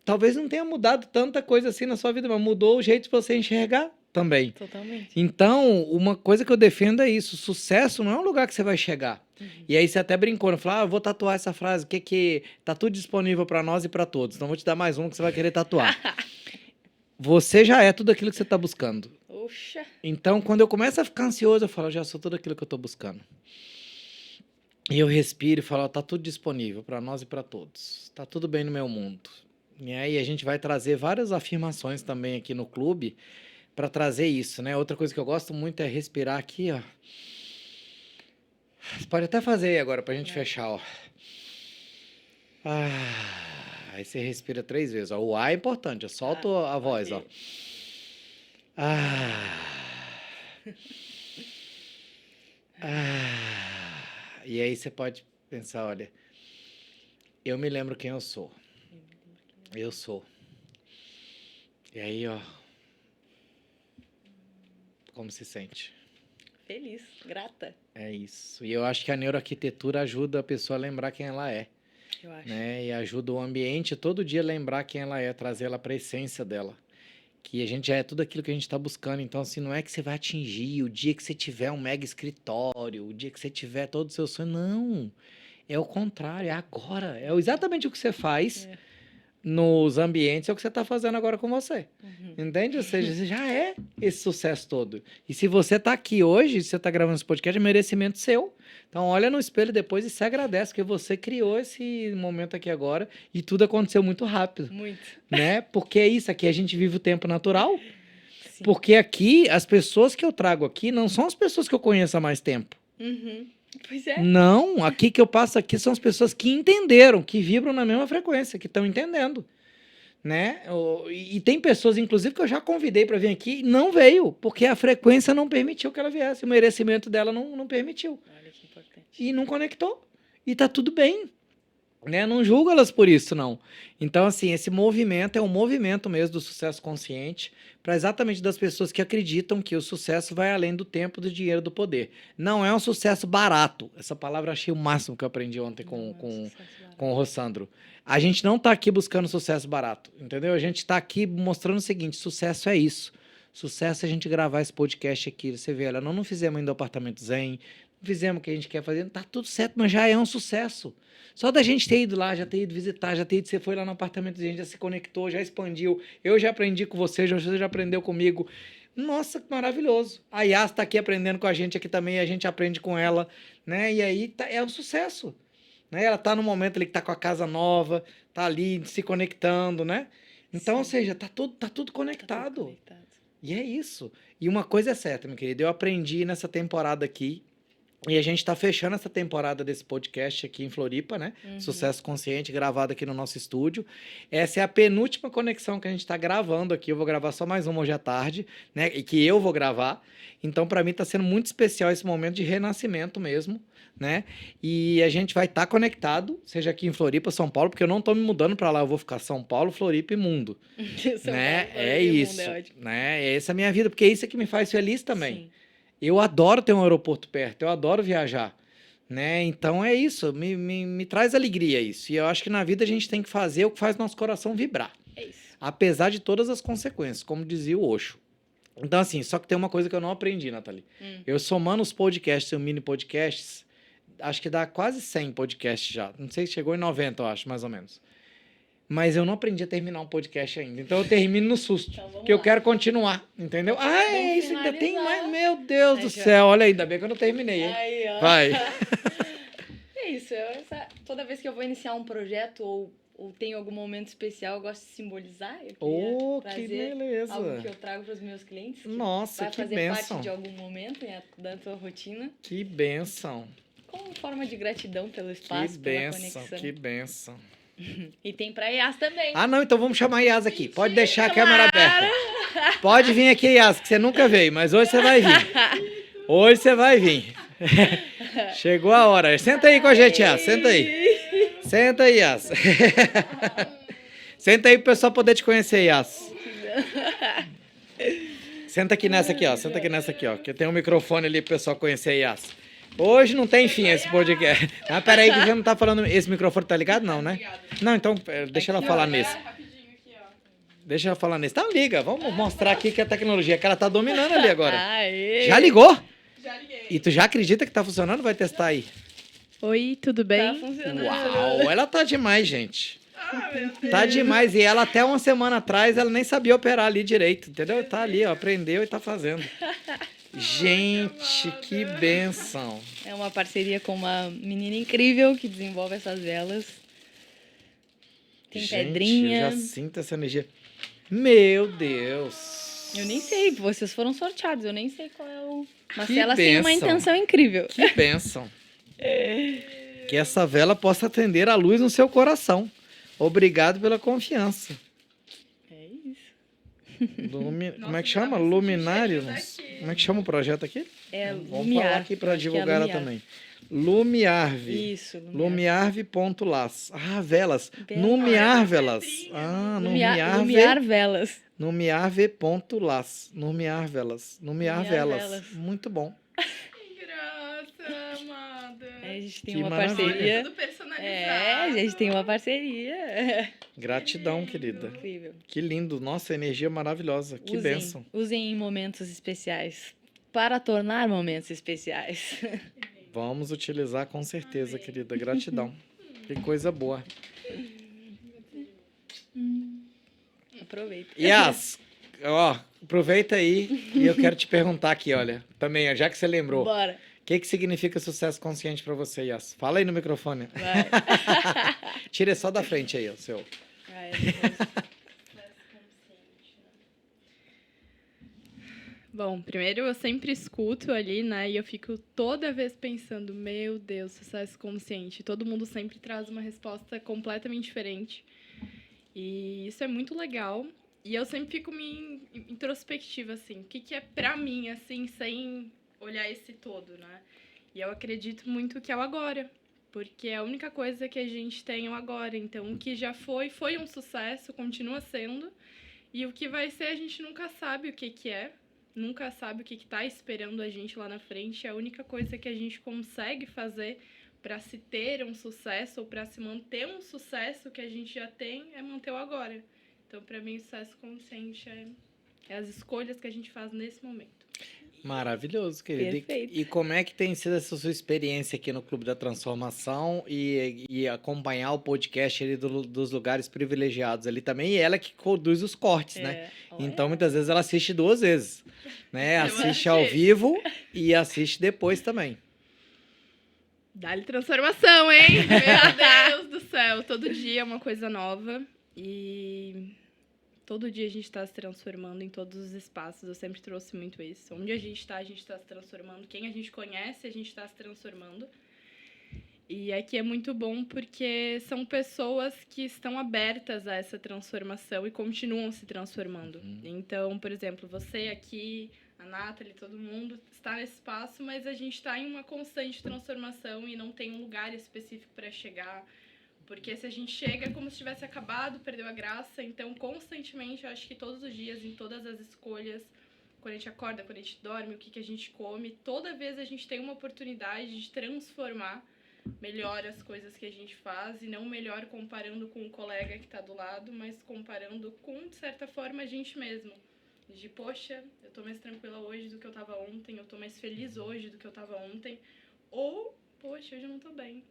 talvez não tenha mudado tanta coisa assim na sua vida, mas mudou o jeito de você enxergar também. Totalmente. Então, uma coisa que eu defendo é isso: sucesso não é um lugar que você vai chegar. E aí você até brincou, falou, eu vou tatuar essa frase, que tá tudo disponível para nós e para todos. Então, vou te dar mais um que você vai querer tatuar. Você já é tudo aquilo que você tá buscando. Oxa. Então, quando eu começo a ficar ansioso, eu falo, eu já sou tudo aquilo que eu tô buscando. E eu respiro e falo, tá tudo disponível para nós e para todos. Tá tudo bem no meu mundo. E aí a gente vai trazer várias afirmações também aqui no clube para trazer isso, né? Outra coisa que eu gosto muito é respirar aqui, ó. Você pode até fazer aí agora pra gente fechar, ó. Aí você respira 3 vezes, ó. O A é importante, eu solto a voz, ó. E aí você pode pensar, olha, eu me lembro quem eu sou. Eu sou. E aí, ó, como se sente? Feliz, grata. É isso. E eu acho que a neuroarquitetura ajuda a pessoa a lembrar quem ela é. Eu acho. Né? E ajuda o ambiente todo dia a lembrar quem ela é, trazer ela para a essência dela. Que a gente já é tudo aquilo que a gente está buscando. Então, assim, não é que você vai atingir o dia que você tiver um mega escritório, o dia que você tiver todo o seu sonho. Não. É o contrário, é agora. É exatamente o que você faz nos ambientes, é o que você está fazendo agora com você. Entende? Ou seja, você já é esse sucesso todo. E se você está aqui hoje, se você está gravando esse podcast, é merecimento seu. Então, olha no espelho depois e se agradece, porque você criou esse momento aqui agora e tudo aconteceu muito rápido. Muito. Né? Porque é isso, aqui a gente vive o tempo natural. Sim. Porque aqui, as pessoas que eu trago aqui não são as pessoas que eu conheço há mais tempo. Pois é. Não, aqui que eu passo aqui são as pessoas que entenderam, que vibram na mesma frequência, que estão entendendo. Né? E tem pessoas, inclusive, que eu já convidei para vir aqui e não veio, porque a frequência não permitiu que ela viesse, o merecimento dela não permitiu. Olha que importante. E não conectou. E tá tudo bem. Né? Não julgo elas por isso, não. Então, assim, esse movimento é um movimento mesmo do sucesso consciente para exatamente das pessoas que acreditam que o sucesso vai além do tempo, do dinheiro, do poder. Não é um sucesso barato. Essa palavra eu achei o máximo que eu aprendi ontem com o Rossandro. A gente não está aqui buscando sucesso barato, entendeu? A gente está aqui mostrando o seguinte, sucesso é isso. Sucesso é a gente gravar esse podcast aqui. Você vê, olha, nós não fizemos ainda o apartamento zen, não fizemos o que a gente quer fazer, tá tudo certo, mas já é um sucesso. Só da gente ter ido lá, já ter ido visitar, já ter ido, você foi lá no apartamento, a gente já se conectou, já expandiu. Eu já aprendi com você já aprendeu comigo. Nossa, que maravilhoso. A Yas está aqui aprendendo com a gente aqui também, a gente aprende com ela, né? E aí é um sucesso. Né? Ela está no momento ali que está com a casa nova, está ali se conectando, né? Então, ou seja, tá tudo conectado. E é isso. E uma coisa é certa, meu querido, eu aprendi nessa temporada aqui, e a gente está fechando essa temporada desse podcast aqui em Floripa, né? Sucesso Consciente, gravado aqui no nosso estúdio. Essa é a penúltima conexão que a gente está gravando aqui. Eu vou gravar só mais uma hoje à tarde, né? E que eu vou gravar. Então, para mim, está sendo muito especial esse momento de renascimento mesmo, né? E a gente vai estar conectado, seja aqui em Floripa, São Paulo, porque eu não estou me mudando para lá. Eu vou ficar São Paulo, Floripa e mundo. Né? É isso. Né? Essa é a minha vida, porque é isso que me faz feliz também. Sim. Eu adoro ter um aeroporto perto, eu adoro viajar, né? Então é isso, me traz alegria isso. E eu acho que na vida a gente tem que fazer o que faz nosso coração vibrar, É isso. apesar de todas as consequências, como dizia o Osho. Então, assim, só que tem uma coisa que eu não aprendi, Nathalie. Eu somando os podcasts e os mini podcasts, acho que dá quase 100 podcasts já. Não sei se chegou em 90, eu acho, mais ou menos. Mas eu não aprendi a terminar um podcast ainda. Então eu termino no susto. Então vamos Porque eu lá. quero continuar, entendeu? Ah, é Vamos isso, ainda tem finalizar. mais. Meu Deus do já. céu. Olha aí, ainda bem que eu não terminei, hein? Aí, ó. Vai. É isso. Toda vez que eu vou iniciar um projeto ou tenho algum momento especial, eu gosto de simbolizar. Eu queria Oh, que trazer beleza. algo que eu trago para os meus clientes. Que Nossa, vai que fazer bênção. parte de algum momento da tua rotina. Que bênção. Como forma de gratidão pelo Que espaço, pela bênção, conexão. que bênção. E tem pra Yas também. Ah, não, então vamos chamar a Yas aqui. Pode deixar a câmera aberta. Pode vir aqui, Yas, que você nunca veio, mas hoje você vai vir. Hoje você vai vir. Chegou a hora. Senta aí com a gente, Yas. Senta aí. Senta aí, Yas. Senta aí pro pessoal poder te conhecer, Yas. Senta aqui nessa aqui, ó. Senta aqui nessa aqui, ó. Que tem um microfone ali pro pessoal conhecer a Yas. Hoje não tem fim esse podcast. Ah, peraí, que você não tá falando. Esse microfone tá ligado? Não, né? Não, então deixa ela falar nesse. Deixa ela falar nesse. Então liga, vamos mostrar aqui que a tecnologia que ela tá dominando ali agora. Aê. Já ligou? Já liguei. E tu já acredita que tá funcionando? Vai testar aí. Oi, tudo Tá bem? funcionando. Uau, ela tá demais, gente. Ah, meu Deus. Tá demais. E ela até uma semana atrás, ela nem sabia operar ali direito, entendeu? Tá ali, ó, aprendeu e tá fazendo. Gente, que benção. É uma parceria com uma menina incrível que desenvolve essas velas. Tem Gente, pedrinha. eu já sinto essa energia. Meu Deus. Eu nem sei, vocês foram sorteados, eu nem sei qual é o. Mas Que elas têm uma bênção. intenção incrível. Que bênção. Que essa vela possa acender a luz no seu coração. Obrigado pela confiança. É isso. Como é que chama? dá pra sentir Luminário? cheirinho daqui. Como é que chama o projeto aqui? É Vamos Lumiar. falar aqui para acho que é divulgar ela Lumiar. também. Lumiarve. Isso, Lumiar. Lumiarve.las. Ah, velas. Velas. Lumiarvelas. Ah, Lumiar Lumiarve. velas. Lumiarve.las. Lumiarvelas. Lumiar velas. velas. Muito bom. Que graça, amada. A gente tem Que uma maravilha. parceria. Olha, tudo personalizado. É, a gente tem uma parceria. Gratidão, querida. Incrível. Que lindo. Nossa, energia maravilhosa. Que Usem, bênção. usem em momentos especiais. Para tornar momentos especiais. Vamos utilizar com certeza, querida. Gratidão. Que coisa boa. Aproveita. Yas, ó, aproveita aí e eu quero te perguntar aqui, olha. Também, ó, já que você lembrou. Bora. O que significa sucesso consciente pra você, Yas? Fala aí no microfone. Vai. Tira só da frente aí, o seu. Vai, depois. Bom, primeiro eu sempre escuto ali, né? E eu fico toda vez pensando, meu Deus, sucesso consciente. Todo mundo sempre traz uma resposta completamente diferente. E isso é muito legal. E eu sempre fico me introspectiva, assim. O que é pra mim, assim, sem olhar esse todo, né? E eu acredito muito que é o agora. Porque é a única coisa que a gente tem é o agora. Então, o que já foi um sucesso, continua sendo. E o que vai ser, a gente nunca sabe o que é. Nunca sabe o que está esperando a gente lá na frente. A única coisa que a gente consegue fazer para se ter um sucesso ou para se manter um sucesso que a gente já tem é manter o agora. Então, para mim, o sucesso consciente é as escolhas que a gente faz nesse momento. Maravilhoso, querida. Perfeito. E como é que tem sido essa sua experiência aqui no Clube da Transformação e acompanhar o podcast ali dos lugares privilegiados ali também? E ela que conduz os cortes, né? Olha. Então, muitas vezes ela assiste 2 vezes, né? Eu Assiste ao assisti. vivo e assiste depois também. Dá-lhe transformação, hein? Meu Deus do céu. Todo dia é uma coisa nova. E todo dia a gente está se transformando em todos os espaços. Eu sempre trouxe muito isso. Onde a gente está se transformando. Quem a gente conhece, a gente está se transformando. E aqui é muito bom porque são pessoas que estão abertas a essa transformação e continuam se transformando. Então, por exemplo, você aqui, a Nathalie, todo mundo está nesse espaço, mas a gente está em uma constante transformação e não tem um lugar específico para chegar. Porque se a gente chega é como se tivesse acabado, perdeu a graça. Então, constantemente, eu acho que todos os dias, em todas as escolhas, quando a gente acorda, quando a gente dorme, o que a gente come. Toda vez a gente tem uma oportunidade de transformar melhor as coisas que a gente faz, e não melhor comparando com o colega que está do lado, mas comparando com, de certa forma, a gente mesmo. De, poxa, eu tô mais tranquila hoje do que eu tava ontem, eu tô mais feliz hoje do que eu tava ontem. Ou, poxa, hoje eu não tô bem.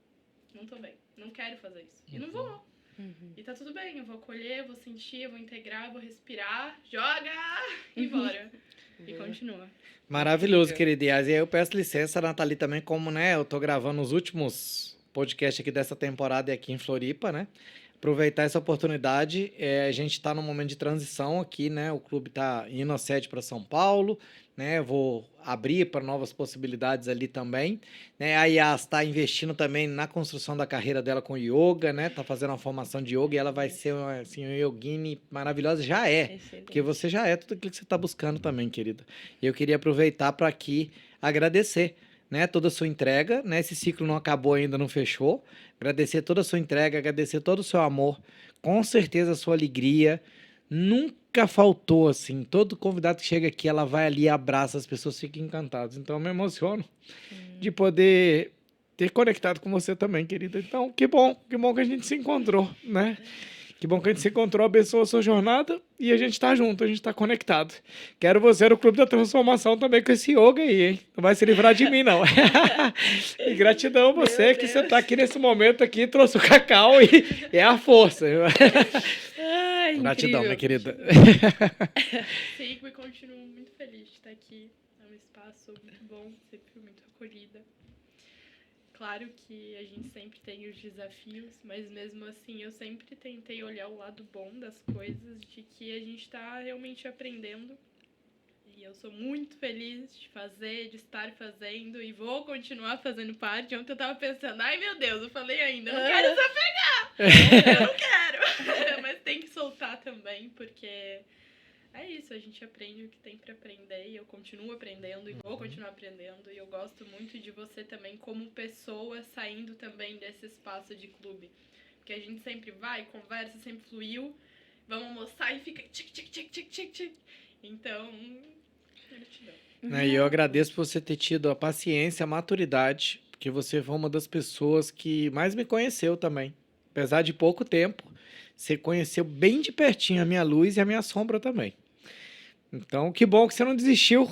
Não tô bem. Não quero fazer isso. E não vou. E tá tudo bem, eu vou acolher, eu vou sentir, eu vou integrar, eu vou respirar, joga e bora. E continua. Maravilhoso, querida. E aí eu peço licença, Nathalie, também, como, né, eu tô gravando os últimos podcasts aqui dessa temporada aqui em Floripa, né? Aproveitar essa oportunidade, a gente está num momento de transição aqui, né? O clube está indo a sede para São Paulo, né? Eu vou abrir para novas possibilidades ali também, né? A Yas está investindo também na construção da carreira dela com yoga, né? Tá fazendo uma formação de yoga e ela vai ser assim, uma yogini maravilhosa, já é, porque você já é tudo aquilo que você está buscando também, querida. E eu queria aproveitar para aqui agradecer, né, toda a sua entrega, né? Esse ciclo não acabou ainda, não fechou. Agradecer toda a sua entrega, agradecer todo o seu amor, com certeza a sua alegria. Nunca faltou, assim. Todo convidado que chega aqui, ela vai ali, abraça, as pessoas ficam encantadas. Então eu me emociono de poder ter conectado com você também, querida. Então, que bom que a gente se encontrou, né? Que bom que a gente se encontrou, abençoa a sua jornada e a gente tá junto, a gente tá conectado. Quero você no Clube da Transformação também com esse yoga aí, hein? Não vai se livrar de mim, não. E gratidão a você que você tá aqui nesse momento aqui, trouxe o cacau e é a força. Ai, Gratidão, incrível. minha querida. Sim, e continuo muito feliz de estar aqui. É um espaço muito bom, sempre fui muito acolhida. Claro que a gente sempre tem os desafios, mas mesmo assim eu sempre tentei olhar o lado bom das coisas, de que a gente está realmente aprendendo. E eu sou muito feliz de fazer, de estar fazendo, e vou continuar fazendo parte. Ontem eu tava pensando, ai meu Deus, eu falei ainda, não quero desapegar! Eu não quero! Mas tem que soltar também, porque é isso, a gente aprende o que tem para aprender, e eu continuo aprendendo e vou continuar aprendendo. E eu gosto muito de você também como pessoa, saindo também desse espaço de clube. Porque a gente sempre vai, conversa, sempre fluiu, vamos almoçar e fica tic, tic, tic, tic, tic, tic. Então, gratidão. E eu agradeço por você ter tido a paciência, a maturidade, porque você foi uma das pessoas que mais me conheceu também. Apesar de pouco tempo, você conheceu bem de pertinho a minha luz e a minha sombra também. Então, que bom que você não desistiu.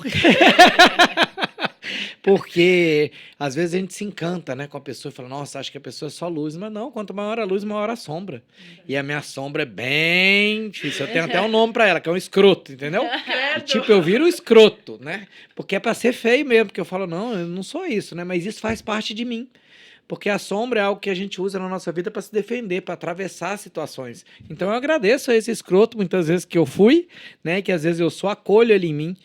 Porque às vezes a gente se encanta, né, com a pessoa e fala, nossa, acho que a pessoa é só luz. Mas não, quanto maior a luz, maior a sombra. E a minha sombra é bem difícil. Eu tenho até um nome pra ela, que é um escroto, entendeu? E, tipo, eu viro o escroto, né? Porque é pra ser feio mesmo, porque eu falo, não, eu não sou isso, né? Mas isso faz parte de mim. Porque a sombra é algo que a gente usa na nossa vida para se defender, para atravessar situações. Então eu agradeço a esse escroto, muitas vezes que eu fui, né? Que às vezes eu só acolho ele em mim,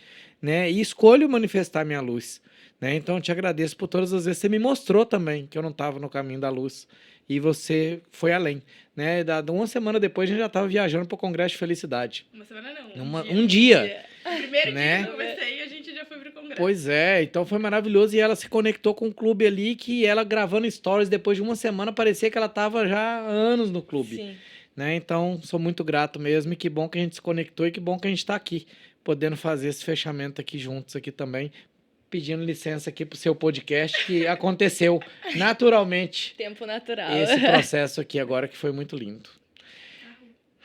né? E escolho manifestar minha luz, né? Então eu te agradeço por todas as vezes que você me mostrou também que eu não estava no caminho da luz. E você foi além, né? Uma semana depois a gente já estava viajando para o Congresso de Felicidade. Uma semana não, Um dia. O primeiro né? dia que eu comecei, a gente já foi pro congresso. Pois é, então foi maravilhoso. E ela se conectou com o clube ali, que ela gravando stories depois de uma semana, parecia que ela estava já há anos no clube. Sim. Né? Então, sou muito grato mesmo, e que bom que a gente se conectou e que bom que a gente está aqui, podendo fazer esse fechamento aqui juntos aqui também, pedindo licença aqui pro seu podcast, que aconteceu naturalmente Tempo natural. esse processo aqui agora, que foi muito lindo.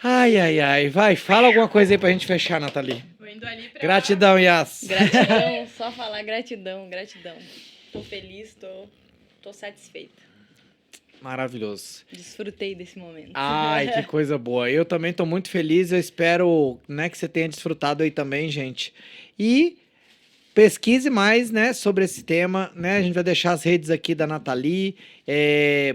Ai, ai, ai. Vai, fala alguma coisa aí pra gente fechar, Nathalie. Vou indo ali pra... Gratidão, Yas. Gratidão, só falar gratidão, gratidão. Tô feliz, tô satisfeita. Maravilhoso. Desfrutei desse momento. Ai, que coisa boa. Eu também tô muito feliz, eu espero, né, que você tenha desfrutado aí também, gente. E pesquise mais, né, sobre esse tema, né? A gente vai deixar as redes aqui da Nathalie.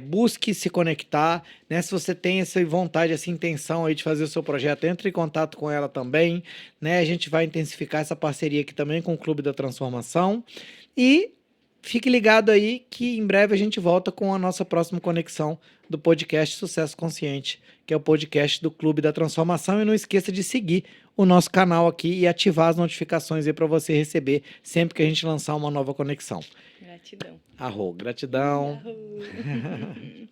Busque se conectar, né? Se você tem essa vontade, essa intenção aí de fazer o seu projeto, entre em contato com ela também, né? A gente vai intensificar essa parceria aqui também com o Clube da Transformação. E fique ligado aí que em breve a gente volta com a nossa próxima conexão do podcast Sucesso Consciente, que é o podcast do Clube da Transformação. E não esqueça de seguir o nosso canal aqui e ativar as notificações aí para você receber sempre que a gente lançar uma nova conexão. Gratidão. Gratidão. Arro.